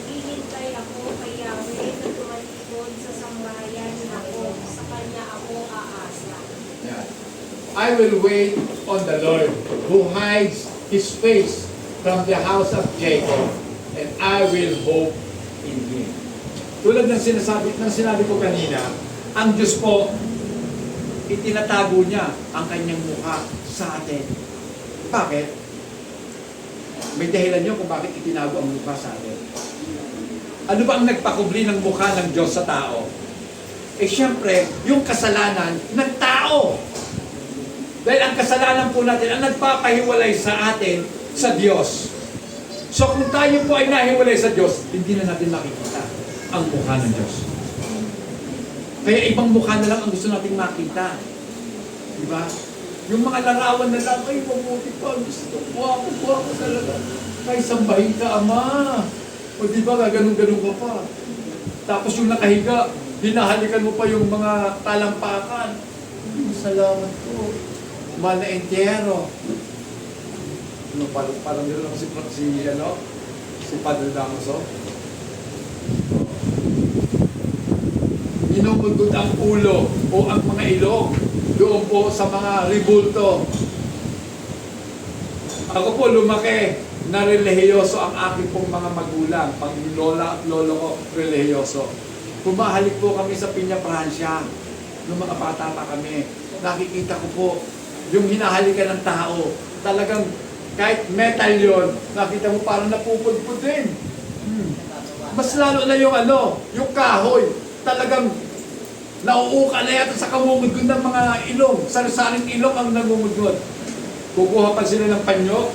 Hihintay ako kay Yahweh na tumalikod sa sambahayan ako, sa kanya ako aasa. Yeah. I will wait on the Lord who hides His face from the house of Jacob, and I will hope in Him. Tulad ng sinabi ko kanina, ang Diyos po, itinatago niya ang kanyang mukha sa atin. Bakit? May dahilan niyo kung bakit itinago ang mukha sa atin. Ano ba ang nagpakubli ng mukha ng Diyos sa tao? Siyempre, yung kasalanan ng tao. Dahil ang kasalanan po natin ang nagpapahiwalay sa atin sa Diyos. So kung tayo po ay nahiwalay sa Diyos, hindi na natin makikita ang mukha ng Diyos. Kaya ibang mukha na lang ang gusto nating makita. Diba? Yung mga larawan na lang, ay mabuti pa, gusto ko, buwako talaga. Ay, sambahin ka, Ama. O di ba, ganun-ganun ka pa. Tapos yung nakahiga, hinahalikan mo pa yung mga talampakan. Salamat po. Mahal na entierro. Ano, parang gano'n si Padre Damaso. Inumugod ang ulo o ang mga ilong doon po sa mga ribulto. Ako po lumaki na relihiyoso ang aking pong mga magulang. Pag lola at lolo ko, relihiyoso. Pumahalik po kami sa Piña Francia. Nung mga bata pa kami, nakikita ko po yung hinahalikan ng tao. Talagang kahit metal yun, nakita mo parang napupudpud din. Mas lalo na yung yung kahoy. Talagang nauuka na yata sa kamumudgod ng mga ilong. Sari-saring ilong ang namumudgod. Kukuha pa sila ng panyo.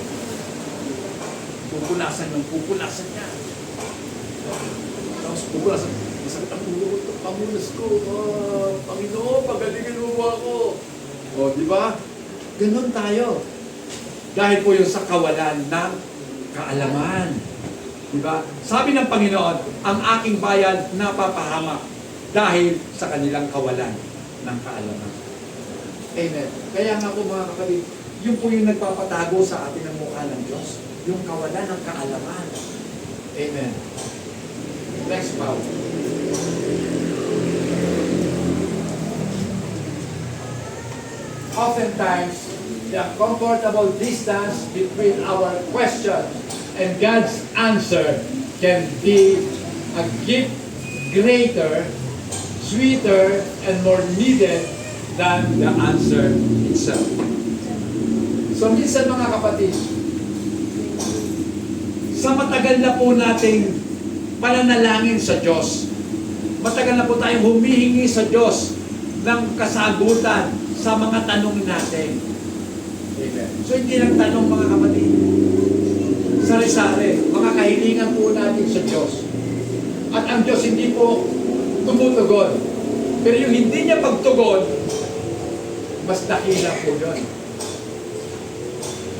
Pupunasan niya. Tapos pupunasan. Masakit ang ulo ko. Pamunas ko. Panginoon, pagalingin mo ako. O, di ba? Ganun tayo. Dahil po yung sa kawalan ng kaalaman. Di ba? Sabi ng Panginoon, ang aking bayan napapahamak dahil sa kanilang kawalan ng kaalaman. Amen. Kaya nga po mga kapatid, yung po yung nagpapatago sa atin ng mukha ng Diyos. Yung kawalan ng kaalaman. Amen. Next part. Oftentimes, the comfortable distance between our question and God's answer can be a gift greater, sweeter, and more needed than the answer itself. So minsan mga kapatid, sa matagal na po nating pananalangin sa Diyos, matagal na po tayong humihingi sa Diyos ng kasagutan sa mga tanong natin. Amen. So hindi lang tanong mga kapatid, sari-sari, mga kahilingan po natin sa Diyos. At ang Diyos hindi po tumutugon. Pero yung hindi niya pagtugon, mas dakila po yun.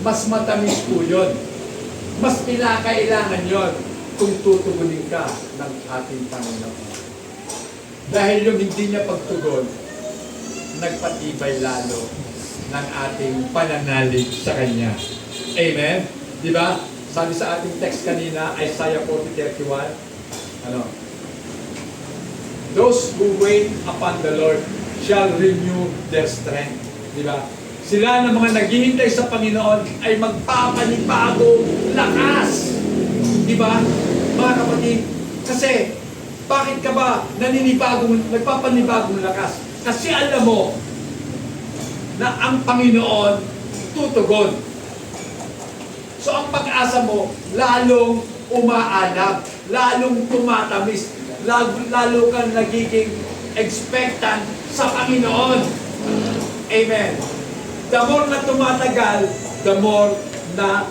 Mas matamis po yun. Mas kailangan yun kung tutugunin ka ng ating Panginoon. Dahil yung hindi niya pagtugon, nagpatibay lalo ng ating pananalig sa Kanya. Amen? Di ba? Sabi sa ating text kanina, Isaiah 40:31, those who wait upon the Lord shall renew their strength. Di ba? Sila na mga naghihintay sa Panginoon ay magpapanibago lakas. Di ba? Mga kapatid, kasi bakit ka ba nagpapanibagong lakas? Kasi alam mo na ang Panginoon tutugon. So ang pag-asa mo lalong umaalab, lalong tumatamis, lalo kang nagiging expectant sa Panginoon. Amen. The more na tumatagal, the more na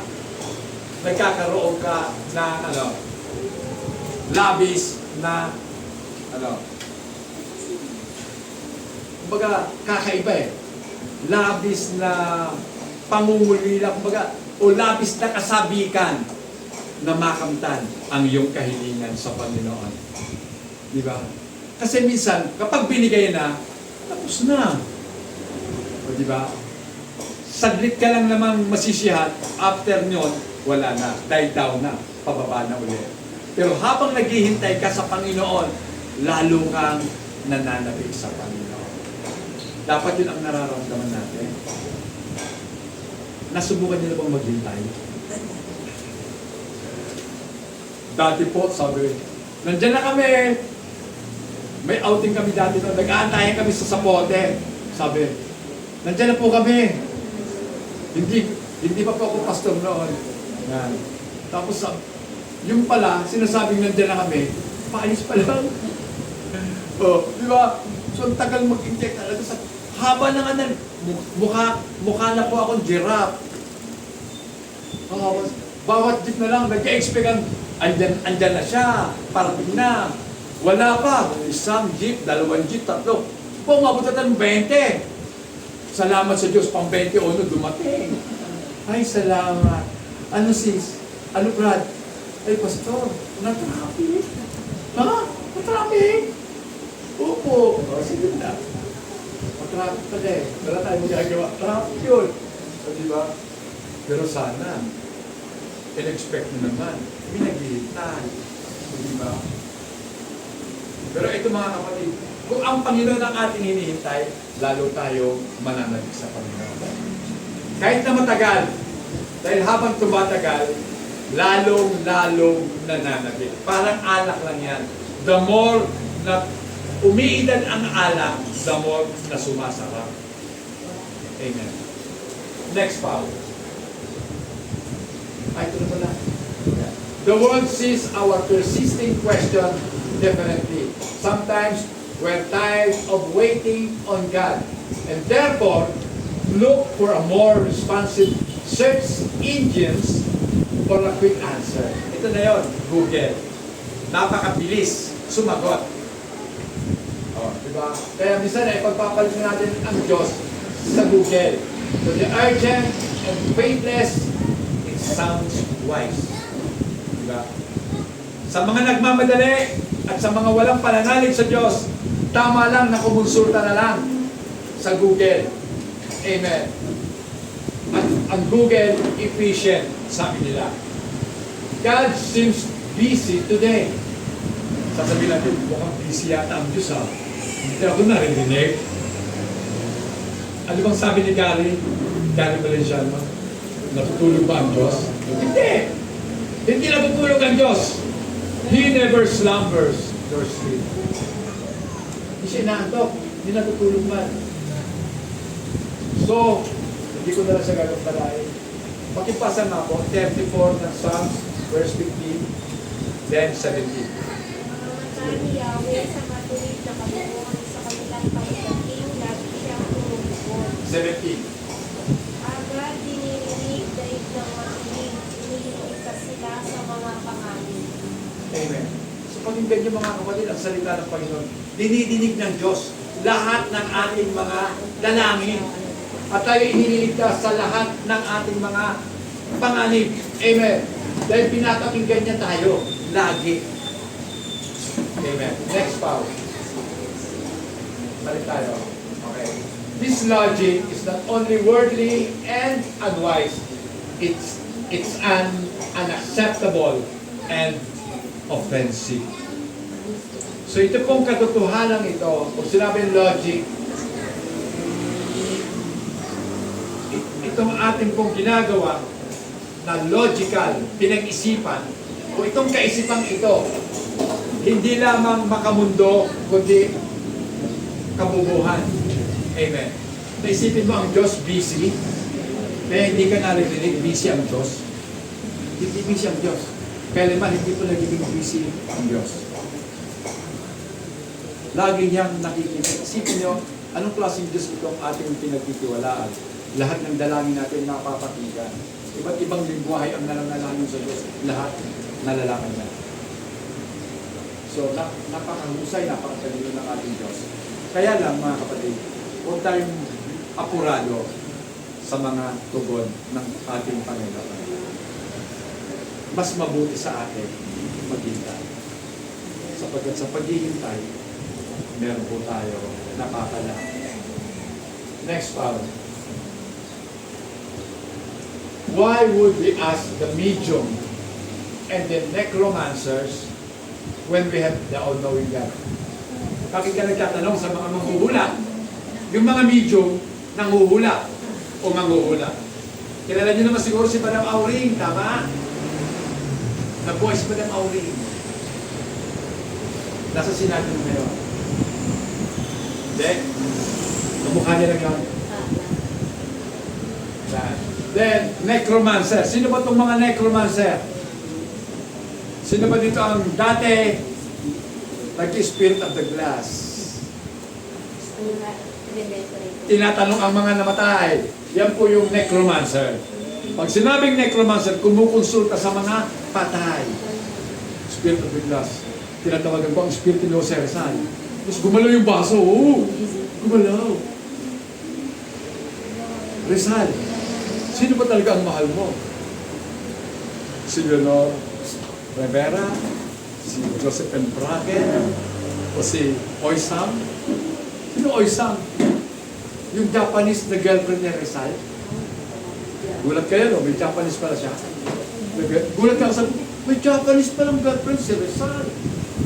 nagkakaroon ka ng labis na kumbaga kakaiba labis na pangungulila, kumbaga, o labis na kasabikan na makamtan ang iyong kahilingan sa Panginoon. Di ba? Kasi minsan, kapag binigay na, tapos na. O di ba? Saglit ka lang namang masisihat, after nyon, wala na. Die down na. Pababa na ulit. Pero habang naghihintay ka sa Panginoon, lalo kang nananabik sa Panginoon. Dapat yun ang nararamdaman natin. Nasubukan niyo na bang maghintay? Dati po, sabi, nandiyan na kami. May outing kami dati doon. Nag-aantayan kami sa Sapote. Sabi, nandiyan na po kami. Hindi pa po ako pastor noon. Yan. Tapos, yung pala, sinasabing nandiyan na kami, paalis pa lang. Di ba? So, ang tagal mag-inject talaga sa haba ng mukha na po akong giraffe. Bawat jeep na lang, nag-expect ang andyan na siya, parating na. Wala pa. Isang jeep, 2 jeep, 3. Umabot na ng 20. Salamat sa Diyos, pang 21 dumating. Ay, salamat. Ano sis? Ano Brad? Ay, pastor, na-traffic. Ha? Na-traffic? Opo. O, sige na. Na-traffic pala eh. Wala tayong magagawa. Traffic yun. O, diba? Pero sana, in-expect mo naman, may naghihintay. O, diba? Pero ito mga kapatid, kung ang Panginoon ang ating hinihintay, lalo tayo mananabik sa Panginoon. Kahit na matagal, dahil habang tumatagal, lalong-lalong nananabik. Parang alak lang yan. The more na umiidad ang alak, the more na sumasarap. Amen. Next power. Ay, ito na pala. The world sees our persisting question differently. Sometimes, we're tired of waiting on God, and therefore, look for a more responsive search engines for a quick answer. Ito na yon, Google. Napakabilis sumagot. Oh, diba? Kaya minsan pagpapalit natin ang Diyos sa Google. So the urgent and faithless, it sounds wise. Diba? Sa mga nagmamadali at sa mga walang pananalig sa Diyos, tama lang na kumonsulta na lang sa Google. Amen. At ang Google, efficient, sabi nila. God seems busy today. Sasabihin natin, mukhang busy yata ang Diyos ha. Hindi ako narinig. Ano bang sabi ni Gary Valenciano? Natutulog ba ang Diyos? Hindi! Hindi natutulog ang Diyos. He never slumbers nor sleep. Hindi siya inaantok. Hindi natutulog man. So, hindi ko na lang siya gagawin palain. Pakipasa na ako, 34 ng Psalms, verse 15, then 17. Ni Yahweh sa matuwid na kabuuan sa kanilang pagdating, lagi siyang tumubukod. 17. Agad dinirinig daig ng makinig, iniligtas sila sa mga panganin. Amen. So pakinggan niyo mga kapatid, ang salita ng Panginoon, dinidinig ng Diyos lahat ng ating mga dalangin. At tayo iniligtas sa lahat ng ating mga panganib. Amen. Dahil pinapakinggan niya tayo lagi. Amen. Next power. Balik tayo. Okay. This logic is not only worldly and unwise, it's unacceptable and offensive. So ito pong katotohanan ito, kung sinabing logic, itong ating pong ginagawa na logical, pinag-isipan, o itong kaisipang ito, hindi lamang makamundo, kundi kabubuhan. Amen. Naisipin mo ang Diyos busy, kaya hindi ka naririnig, busy ang Diyos. Hindi busy ang Diyos. Kailanman, hindi po nagiging busy ang Diyos. Lagi niyang nakikinig. Isipin niyo, anong klaseng Diyos itong ating pinagtitiwalaan? Lahat ng dalangin natin napapakinggan. Iba't ibang lingwahe ang nananalangin sa Diyos. Lahat nalalangin na. So, napakahusay, napakatalino ng ating Diyos. Kaya lang, mga kapatid, huwag tayong apurado sa mga tugon ng ating Panginoon. Mas mabuti sa atin maghintay. Sapagkat sa paghihintay, meron po tayo napapala. Next power. Why would we ask the medium and the necromancers when we have the all-knowing God? Bakit ka nagtatanong sa mga manghuhula? Yung mga medium, nanghuhula o manghuhula. Kilala niyo naman siguro si Madam Auring, tama? Nabuhay si Madam Auring. Nasa sinabi mo ngayon. Hindi? Kamukha niya lang yun. Then, necromancer. Sino ba itong mga necromancer? Sino ba dito ang dati nag-spirit of the glass? Tinatanong ang mga namatay. Yan po yung necromancer. Pag sinabing necromancer, kumukonsulta sa mga patay. Spirit of the glass. Tinatawagan ko ang spirit ni Jose Rizal. Tapos gumalaw yung baso. Oo, gumalaw. Rizal, sino ba talaga ang mahal mo? Si Leonor. Rivera, si Joseph M. Bracken, o si Oisam. Sino Oisam? Yung Japanese na girlfriend ni Rizal. Gulat kayo, no? May Japanese pala siya. Gulat ka sa may Japanese palang girlfriend si Rizal.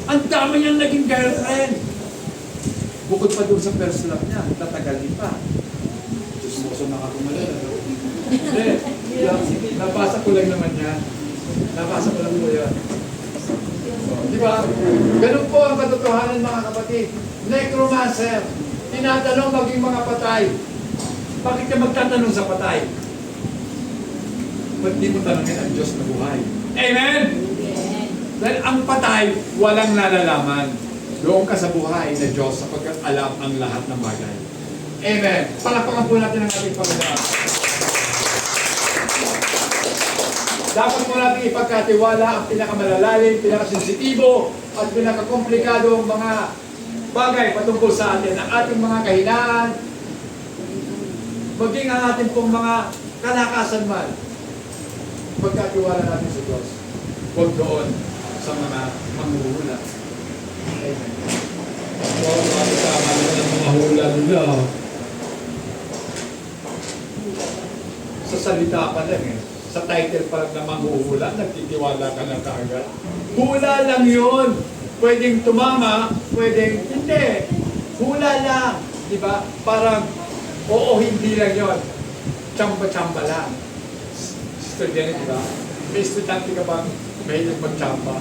Ang dami niyang naging girlfriend. Bukod pa doon sa first love niya, tatagalin pa. Diyos mo ko nakakumalan. Hindi. Nabasa ko lang naman yan. Nabasa ko lang po yan. Di ba? Ganun po ang katotohanan mga kapatid. Necromancer. Tinatanong maging mga patay. Bakit ka magtatanong sa patay? Ba't di mo tanongin ang Diyos na buhay? Amen? Dahil ang patay, walang nalalaman. Doon ka sa buhay na Diyos sapagkat alam ang lahat ng bagay. Amen. Palakpakan po natin ang ating Panginoon. Dapat po natin ipagkatiwala ang pinakamalalalim, pinakasensitibo, at pinakakomplikadong mga bagay patungkol sa atin. Ang ating mga kahinaan, maging ang ating pong mga kalakasan man. Pagkatiwala natin sa Diyos. Huwag doon sa mga manghuhula. Amen. So, makasama naman ang mga hula nila. Sa salita pa lang eh. Sa title pa lang na manghuhula, nagtitiwala ka na kaagad. Hula lang yun. Pwedeng tumama, pwedeng hindi. Hula lang. Di ba? Parang, oo, hindi lang yun. Chamba-chamba lang. Sister Jenny, di ba? May estudyante ka bang mahilig mag-chamba?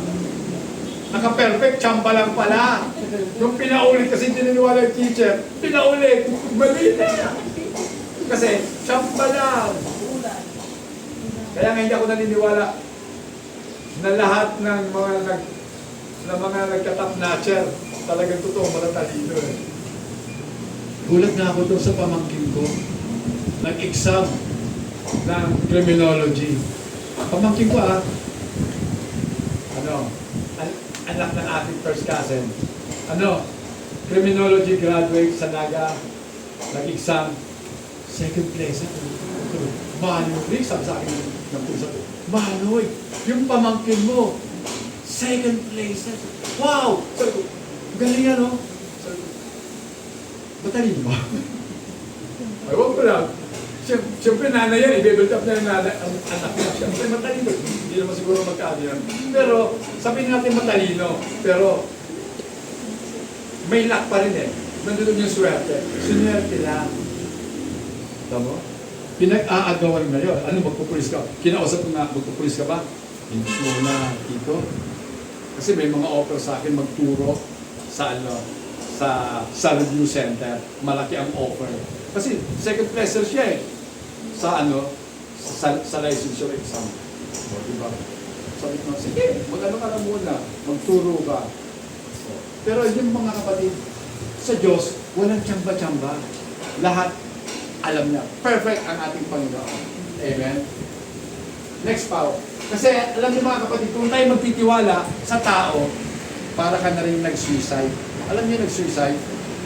Naka-perfect, chamba lang pala. Nung pinaulit kasi dininiwala yung teacher, pinaulit, mali na. Kasi, chamba lang. Kaya nga hindi ako naniniwala na lahat ng mga nagka-top notcher, talagang totoo, malatalino eh. Gulat nga ako doon sa pamangkin ko, nag-exam ng criminology. Pamangkin ko anak ng ating first cousin. Criminology graduate sa Naga, nag-exam, second place. Manoy, sabi sa akin ng puso ko, Manoy, yung pamangkin mo, second place. Wow! Sabi ko, galing yan, no? Sabi ko, batalin ba? Ay, huwag ko lang. Siyempre, nanay yan, i-build up na yung anak niya. Siyempre, matalino. Hindi naman siguro magkaano yan. Pero, sabihin natin matalino. Pero, may luck pa rin eh. Nandun yung swerte. Swerte lang. Tama? Pinag-aagawan na yun. Ano, magpupulis ka? Kinausap ko nga, magpupulis ka ba? Hindi mo na, Tito. Kasi may mga offer sa akin magturo sa sa review center. Malaki ang offer. Kasi second placer siya eh. Sa licensure exam. O, diba? Sabi ko, sige, mag-ano ka na muna. Magturo ka. Pero yung mga kapatid, sa Diyos, walang tsamba-tsamba. Lahat alam niya. Perfect ang ating Panginoon. Amen? Next Pao. Kasi alam niyo mga kapatid, kung tayo magtitiwala sa tao, para ka na rin nag-suicide. Alam niyo nag-suicide?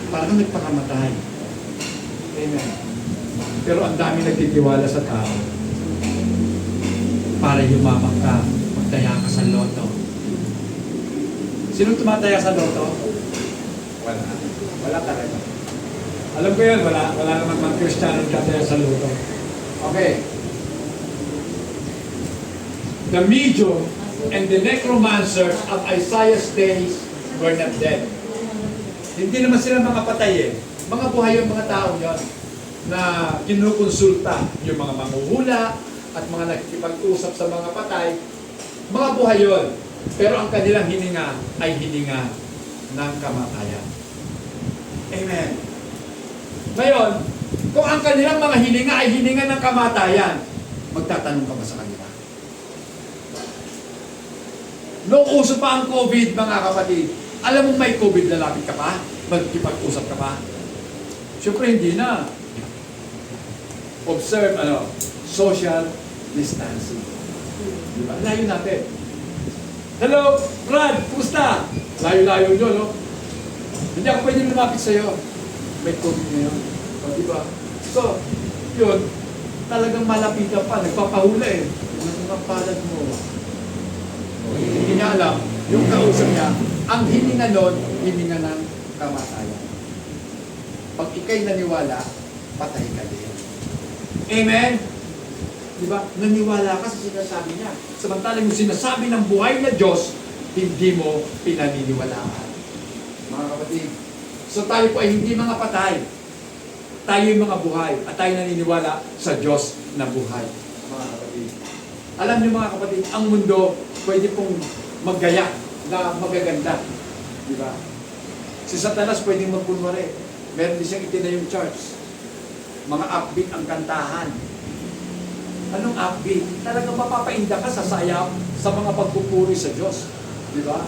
Para kang nagpakamatay. Amen. Pero ang dami nagtitiwala sa tao. Para yumaman ka, magtaya ka sa loto. Sino tumataya sa loto? Wala. Wala talaga. Alam ko yan, wala naman mga Kristiyano nagtataya sa loto. Okay. The medium and the necromancer of Isaiah's days were not dead. Hindi naman sila mga patay eh. Mga buhay yung mga tao yon na kinukonsulta yung mga manghuhula at mga nakikipag-usap sa mga patay. Mga buhay yun. Pero ang kanilang hininga ay hininga ng kamatayan. Amen. Ngayon, kung ang kanilang mga hininga ay hininga ng kamatayan, magtatanong ka ba sa kanila? Noong uso pa ang COVID, mga kapatid, alam mo may COVID, lalapit ka pa? Magkipag-usap ka pa? Siyempre hindi na. Observe, social distancing. Diba? Layo natin. Hello, Brad, kumusta? Layo-layo nyo, no? Hindi ako pwede lumapit sa'yo. May COVID ngayon. O, diba? So, yun, talagang malapitan pa. Nagpapahula eh. Ano ang palad mo? hindi niya alam, yung kausap niya, ang hininga nun, hininga ng kamatayan. Pag ikay naniwala, patay ka din. Amen? Diba? Naniwala ka sa sinasabi niya. Samantalang yung sinasabi ng buhay na Diyos, hindi mo pinaniniwalaan. Mga kapatid, so tayo po ay hindi mga patay. Tayo yung mga buhay at tayo naniniwala sa Diyos na buhay. Mga kapatid. Alam niyo mga kapatid, ang mundo pwede pong maggaya na magaganda. Diba? Si Satanas pwedeng magpunwari. Meron din siyang itinayong church. Mga upbeat ang kantahan. Anong upbeat? Talagang mapapainda ka sa sayaw sa mga pagpupuri sa Diyos. Di ba?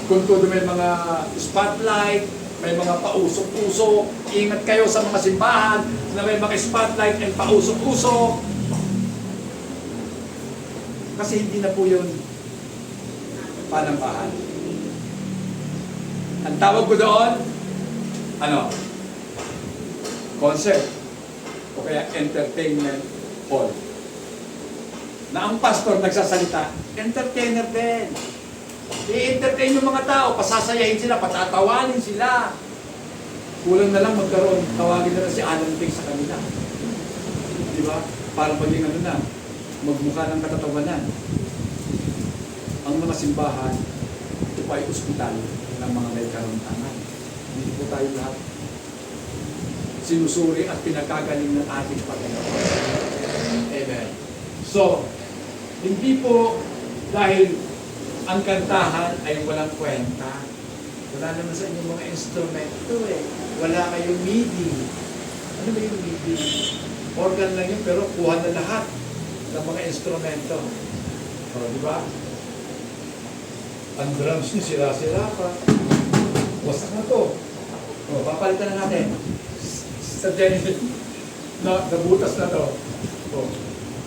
Kung todo may mga spotlight, may mga pausok-usok, ingat kayo sa mga simbahan na may mga spotlight and pausok-usok. Kasi hindi na po yun panambahan. Ang tawag ko doon, ano? Concert. O kaya entertainment hall. Na ang pastor nagsasalita, entertainer din. I-entertain yung mga tao, pasasayahin sila, patatawanin sila. Kulang na lang magkaroon, tawagin na lang si Alan Tig sa kanila. Di ba? Para maging ano na, magmukha ng katatawanan. Ang mga simbahan, ito pa ay ospital ng mga may karamdaman. Hindi po tayo lahat sinusuri at pinagkagaling ng ating Panginoon. Amen. So, hindi po dahil ang kantahan ay walang kwenta. Wala naman sa inyong mga instrumento eh. Wala kayong MIDI. Ano ba yung MIDI? Organ lang yun, pero kuha na lahat ng mga instrumento. O, di ba? Ang drums niyo, sira-sira pa. Wasak na to. O, papalitan na natin. Sa Jenny, nabutas na to. O,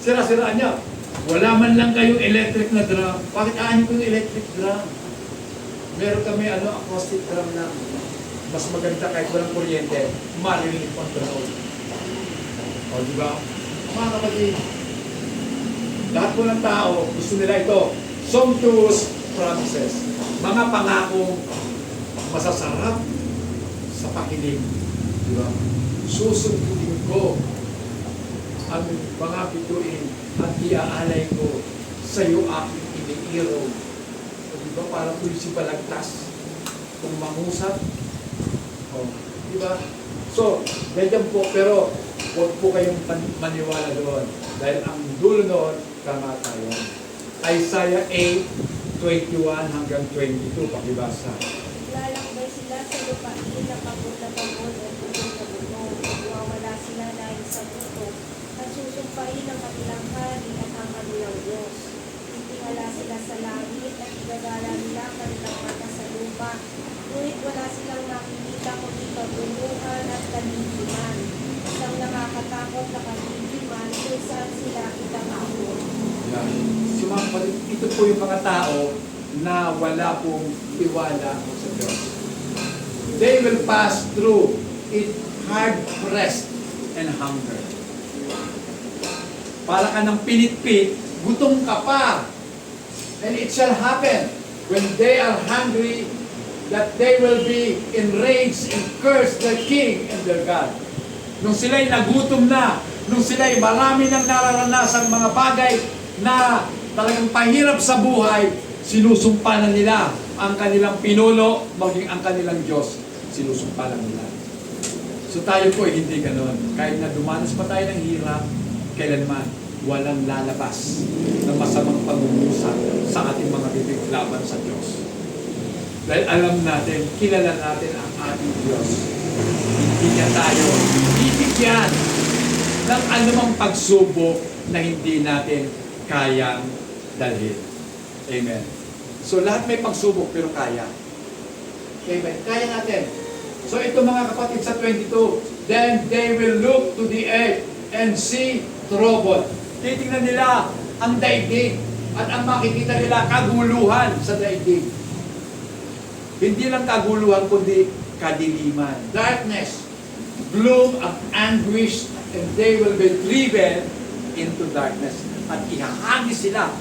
sira-siraan niya. Wala man lang kayong electric na drum. Bakit aanin ko yung electric drum? Meron kami acoustic drum na mas maganda kahit walang kuryente, marinig control. O, di ba? Mga kapatid, lahat po ng tao, gusto nila ito. Sumptuous promises. Mga pangakong masasarap sa pakinig. Di ba? Susundin ko ang mga bituin at iaalay ko sa iyo aking iniiro. O diba, parang po si balagtas kung mangusap. O, diba? So, ganyan po, pero huwag po kayong maniwala doon. Dahil ang dulo noon, kamatayan. Isaiah 8:21 hanggang 22, pakibasa. Lalakbay sila sa lupain na pagod at butong na butong. Mawawala sila dahil sa buto. At susumpain ang kanilang hari at ang kanilang Diyos. Titingala sila sa langit at igagala nila ang kanilang mata sa lupa. Ngunit wala silang makikita kundi pagulungan at kaliliman. Isang nakakatakot na kaliliman kung saan sila itakapon. Yan. So, mga kapatid, ito po yung mga tao na wala pong tiwala sa Diyos. They will pass through it hard-pressed and hunger. Para ka ng pinitpit, gutom ka pa. And it shall happen when they are hungry that they will be enraged and curse their king and their God. Nung sila'y nagutom na, nung sila'y marami nang nararanasang mga bagay na talagang pahirap sa buhay, sinusumpa na nila ang kanilang pinuno, maging ang kanilang Diyos, sinusumpa lang nila. So tayo po hindi ganon. Kahit na dumanas pa tayo ng hirap, kailanman walang lalabas ng masamang pag-uusap sa ating mga bibig laban sa Diyos. Dahil alam natin, kilala natin ang ating Diyos. Hindi niya tayo bibigyan ng anumang pagsubok na hindi natin kayang dalhin. Amen. So lahat may pagsubok pero kaya. Amen. Kaya natin. So ito mga kapatid sa 22, then they will look to the earth and see trouble. Titingnan nila ang daigdig at ang makikita nila kaguluhan sa daigdig. Hindi lang kaguluhan kundi kadiliman. Darkness, gloom and anguish, and they will be driven into darkness. At ihahagi sila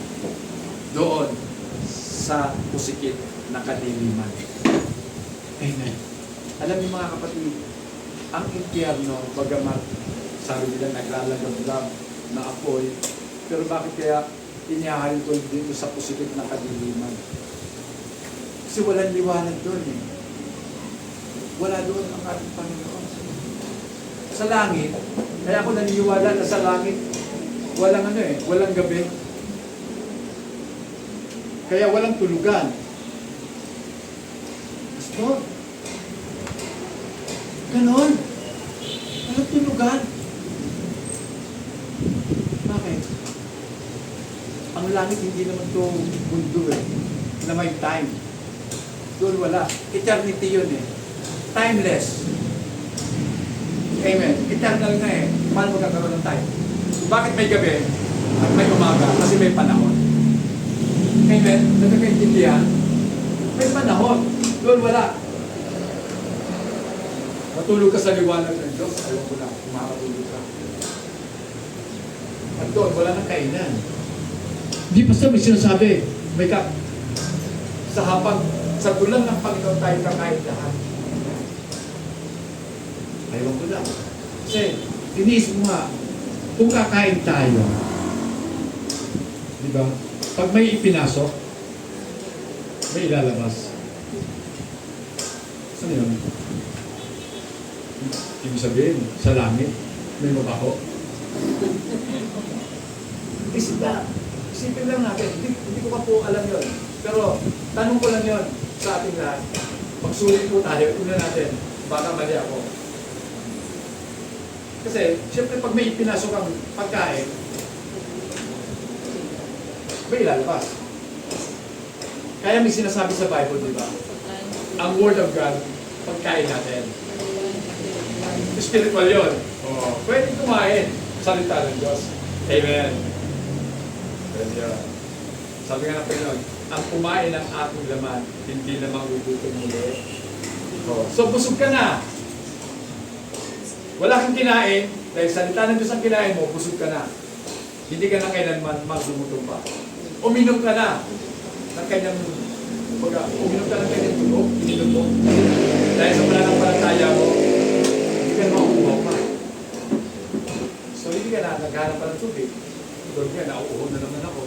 doon sa pusikit na kadiliman. Amen. Alam niyo mga kapatid, ang impyerno, bagamat sabi nila naglalagam lang na apoy, pero bakit kaya inihahalin ko dito sa pusikit na kadiliman? Kasi walang liwanag doon eh. Wala doon ang ating Panginoon. Sa langit, kaya ako naniniwala na sa langit, walang walang gabi. Kaya walang tulugan. Pastor, ganon. Walang tulugan. Bakit? Ang langit hindi naman to mundo na may time. Doon wala. Eternity yun Timeless. Amen. Eternal na Paano magkakaroon ng time? Bakit may gabi at may umaga? Kasi may panahon. Amen. Nagkakaintindihan? May panahon. Doon wala. Matulog ka sa liwanag ng Diyos. Ayaw ko lang. Makakatulog ka. At doon, wala nang kainan. Hindi pa sa may sinasabi. May sa hapag, sa tulang ng Panginoon tayo kakain lahat. Ayaw ko lang. Kasi, tiniis mo nga, kung kakain tayo, di ba? Pag may ipinasok, may ilalabas. Saan yun? Ibig sabihin, sa langit, may mabaho. Isipin lang natin, hindi ko pa po alam yun. Pero, tanong ko lang yun sa ating lahat. Magsulit po tayo, una natin, baka mali ako. Kasi, siyempre pag may ipinasok ang pagkain, may ilalabas. Kaya may sinasabi sa Bible, di ba? Ang Word of God, pagkain natin. Spiritual yun. Pwede kumain. Salita ng Diyos. Amen. Pwede yun. Sabi nga ng Panginoon, ang kumain ng ating laman, hindi na magugutom muli. So, busog ka na. Wala kang kinain, dahil salita ng Diyos ang kinain mo, busog ka na. Hindi ka na kailanman magumutom pa. Uminom ka na ng kanyang, uminom ka ng kanyang tulog, ininom mo. Dahil sa pananampalataya mo, hindi ka na mauuhaw pa. So, hindi ka na naghanap pa ng tubig. Doon ka, nauuhaw na naman ako.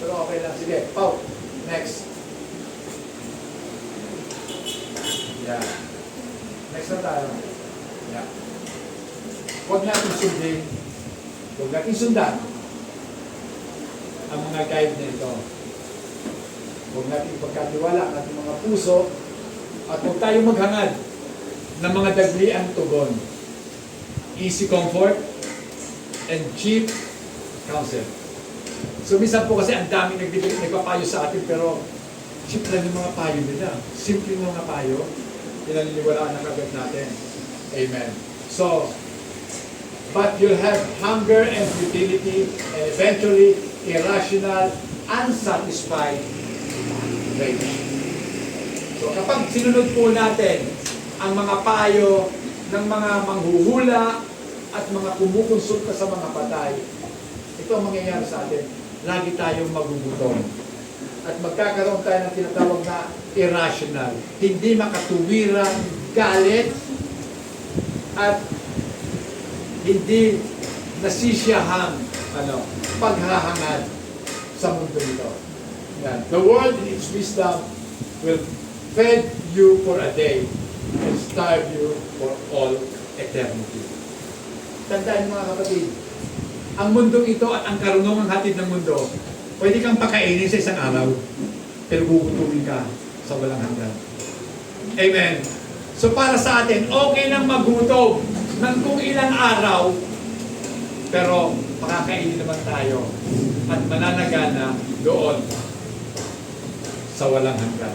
Pero okay lang. Sige, Pau, next. Yeah. Next na tayo. Yeah. Huwag natin sundin. Huwag natin sundan ang mga guide na ito. Huwag natin pagkatiwala ang ating mga puso at huwag tayong maghangad ng mga dagliang tugon. Easy comfort and cheap counsel. So minsan po kasi ang daming nagpapayo sa atin pero cheap lang yung mga payo nila. Simple yung mga payo. Pinaniniwalaan na kagad natin. Amen. So, but you'll have hunger and futility and eventually irrational, unsatisfied rage. So kapag sinunod po natin ang mga payo ng mga manghuhula at mga kumukonsulta sa mga patay, ito ang mangyayari sa atin. Lagi tayong magugutom. At magkakaroon tayo ng tinatawag na irrational. Hindi makatuwirang galit at hindi nasisiyahang paghahangad sa mundo nito. Yan. The world in its wisdom will feed you for a day and starve you for all eternity. Tandaan mga kapatid, ang mundong ito at ang karunungang hatid ng mundo, pwede kang pakainin sa isang araw, pero gugutumin ka sa walang hanggan. Amen. So para sa atin, okay nang magutom ng kung ilang araw, pero makakainin naman tayo at mananagana doon sa walang hanggan.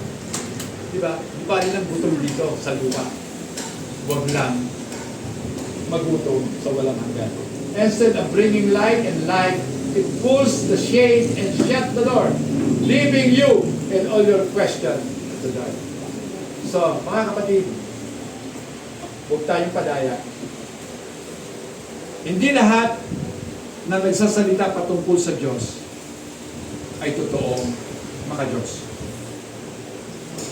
Diba? Di ba rin ang gutom dito sa lupa? Huwag lang magutom sa walang hanggan. Instead of bringing light and life, it pulls the shade and shut the door, leaving you and all your questions to the dark. So, mga kapatid, huwag tayong padaya. Hindi lahat na nagsasalita patungkol sa Diyos ay totoong maka-Diyos.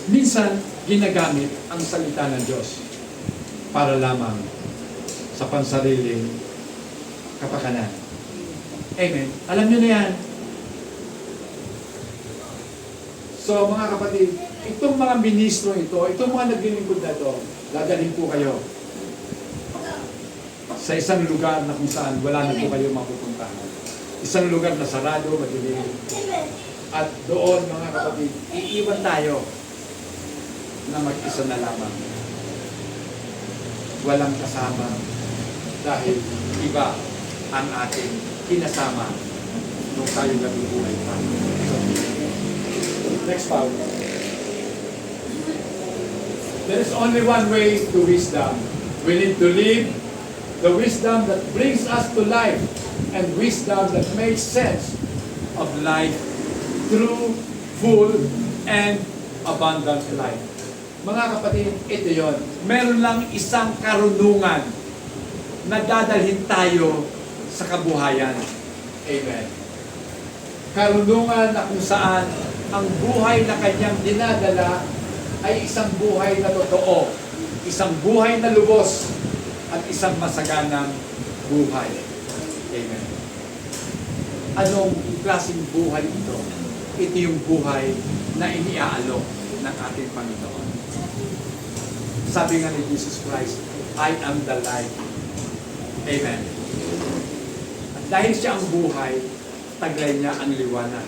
minsan ginagamit ang salita ng Diyos para lamang sa pansariling kapakanan. Amen. Alam nyo na yan. So mga kapatid, itong mga ministro ito, itong mga naglilingkod na ito, dadalhin po kayo sa isang lugar na kung saan wala na po kayo mapupuntahan. Isang lugar na sarado, madilim. At doon, mga kapatid, iiwan tayo na mag-isa na lamang. Walang kasama dahil iba ang ating kinasama nung tayo nabubuhay pa. Next part. There is only one way to wisdom. We need to live the wisdom that brings us to life and wisdom that makes sense of life through full and abundant life. Mga kapatid, ito yon. Meron lang isang karunungan na dadalhin tayo sa kabuhayan. Amen. Karunungan na kung saan ang buhay na kanyang dinadala ay isang buhay na totoo, isang buhay na lubos, at isang masaganang buhay. Amen. Anong klaseng buhay ito? Ito yung buhay na iniaalok ng ating Panginoon. Sabi nga ni Jesus Christ, I am the light. Amen. At dahil siya ang buhay, taglay niya ang liwanag.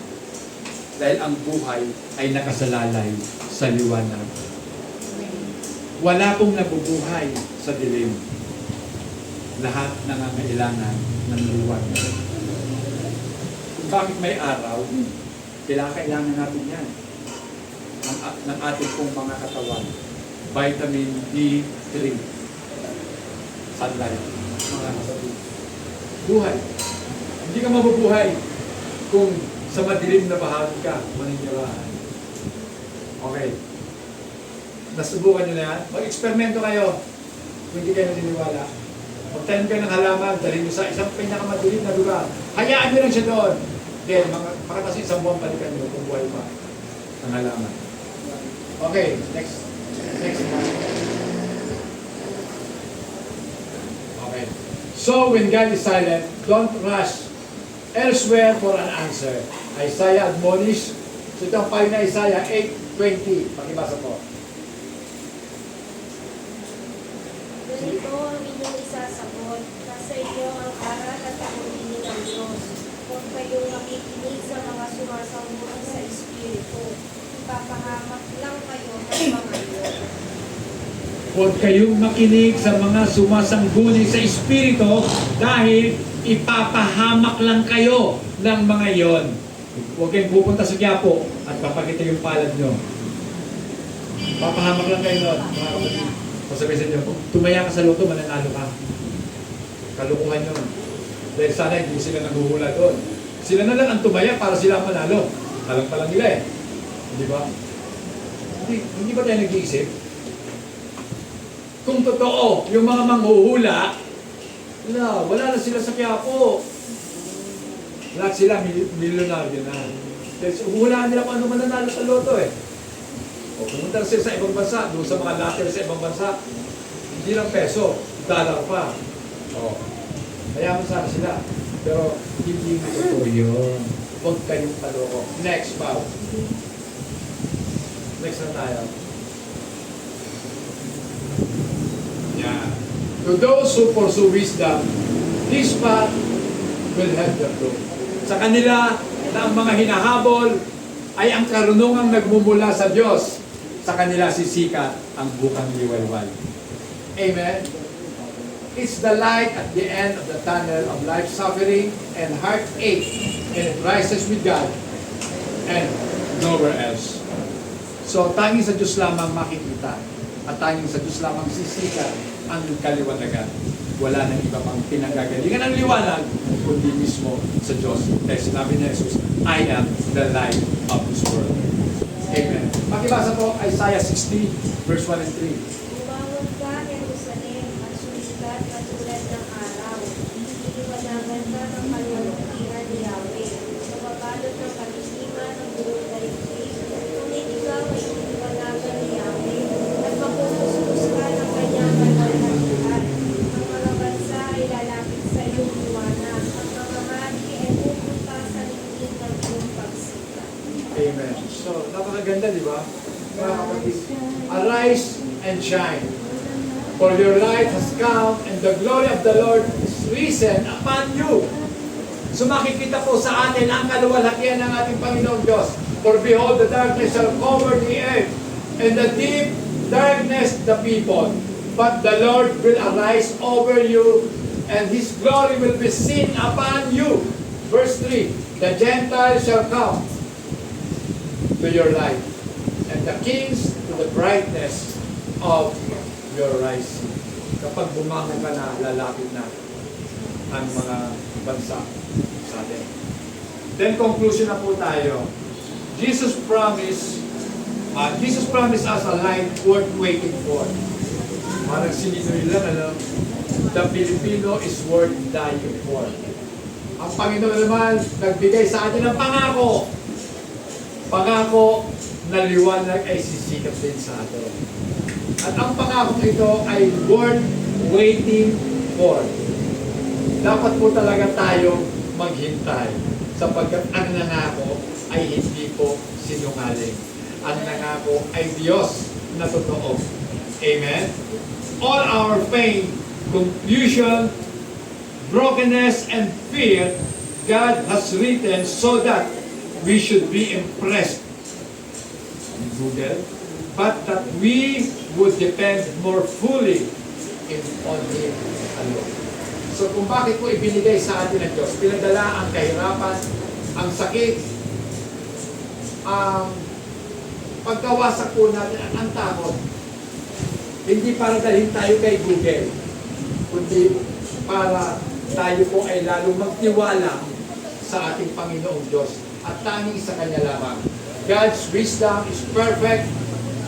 Dahil ang buhay ay nakasalalay sa liwanag. Wala pong nabubuhay sa dilim. Lahat nangangailangan ng liwanag. Kung bakit may araw, kailangan natin yan. Ng ating pong mga katawan. Vitamin D3. Sunlight. Mga kapatid. Buhay. Hindi ka mabubuhay kung sa madilim na bahagi ka, maniniwalaan. Okay. Nasubukan nyo na yan? Mag-eksperimento kayo kung hindi kayo naniniwala. Magtanim kayo ng halaman, dalhin nyo sa isang pinakamadilim na lugar. Hayaan nyo lang siya doon. Then, makatasi isang buwan balikan nyo kung buhay pa ang halaman. Okay, next one. Okay. So, when God is silent, don't rush elsewhere for an answer. Isaiah admonish. So, ito ang payo na Isaiah 8:20. Pakibasa po. Ganito ang inyong isasagot, nasa inyo ang aral at pag-ibig ng Diyos. Huwag kayong makikinig sa mga sumasangguni sa Espiritu. Ipapahamak lang kayo ng mga iyon. Huwag kayong makinig sa mga sumasangguni sa Espiritu dahil ipapahamak lang kayo ng mga iyon. Huwag kayong pupunta sa Quiapo at papakita yung palad nyo. Papahamak lang kayo doon, mga kapatid. Masabi sa inyo, tumaya ka sa loto, mananalo ka. Kalukuhan yun. Dahil sana hindi sila naghuhula doon. Sila na lang ang tumaya para sila manalo. Alam pa lang nila eh. Hindi ba? Hindi ba tayo nag-iisip? Kung totoo, yung mga manghuhula, wala na sila sa Quiapo. Lahat sila milyonaryo na. Dahil huhulaan nila kung ano mananalo sa loto eh. O pumunta sila sa ibang bansa, doon sa mga latter sa ibang bansa, hindi lang peso, dollar pa. O, mayaman sana sila. Pero hindi mo totoo yun. Huwag kayong paloko. Next, Bob. Next na tayo. Yeah. To those who pursue wisdom, this path will help them grow. Sa kanila na ang mga hinahabol ay ang karunungang nagmumula sa Diyos. Sa kanila sisikat ang bukang liwayway. Amen? It's the light at the end of the tunnel of life's suffering and heartache, and it rises with God and nowhere else. So, tanging sa Diyos lamang makikita at tanging sa Diyos lamang sisikat ang kaliwanagan. Wala nang iba pang pinanggagalingan ng liwanag kundi mismo sa Diyos. Dahil sinabi ni Jesus, I am the light of this world. Amen. Makibasa po Isaiah 60, verse 1 and 3. Umawag ka, Jerusalem, at sumikat katulad ng araw. Iniwanagan ka ng kalwalhatian ni Yahweh. Sa babalot ng kalisiman ng buong daigdig, ngunit ikaw ay iniwanagan Napakaganda, di ba? Mga kapatid, arise and shine. For your light has come, and the glory of the Lord is risen upon you. So makikita po sa atin ang kaluwalhatian ng ating Panginoong Diyos. For behold, the darkness shall cover the earth, and the deep darkness the people. But the Lord will arise over you, and His glory will be seen upon you. Verse 3, the Gentiles shall come to your light, and the kings to the brightness of your rising. Kapag bumangon ka na, lalapit na ang mga bansa sa atin. Then conclusion na po tayo. Jesus promised us a life worth waiting for. Parang sinitoy lang, ano? The Filipino is worth dying for. Ang Panginoon naman, nagbigay sa atin ng pangako. Pangako na liwanag ay sisikap din sa atin. At ang pangako ito ay worth waiting for. Dapat po talaga tayo maghintay sapagkat ang nangako ay hindi po sinungaling. Ang nangako ay Diyos na totoo. Amen? All our pain, confusion, brokenness, and fear, God has written so that we should be impressed. Google. But that we would depend more fully on Him alone. So kung bakit po ibinigay sa atin ng Diyos, pinadala ang kahirapan, ang sakit, ang pagkawasak po natin, ang takot. Hindi para dalhin tayo kay Google, kundi para tayo po ay lalong magtiwala sa ating Panginoong Diyos at tanging sa Kanya lamang. God's wisdom is perfect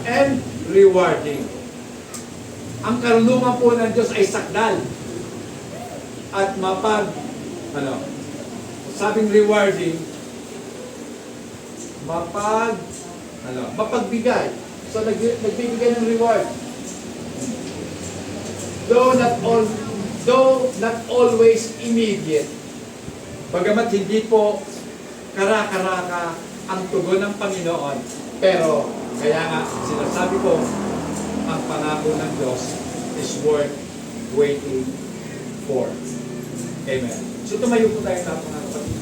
and rewarding. Ang karunungan po ng Diyos ay sakdal at sabing rewarding, mapagbigay. So nagbibigay ng reward. Though not always immediate. Bagamat hindi po kara-karaka ang tugon ng Panginoon, pero kaya nga sinasabi ko, ang pangako ng Diyos is worth waiting for. Amen. So tumayo po tayo sa mga kapatid.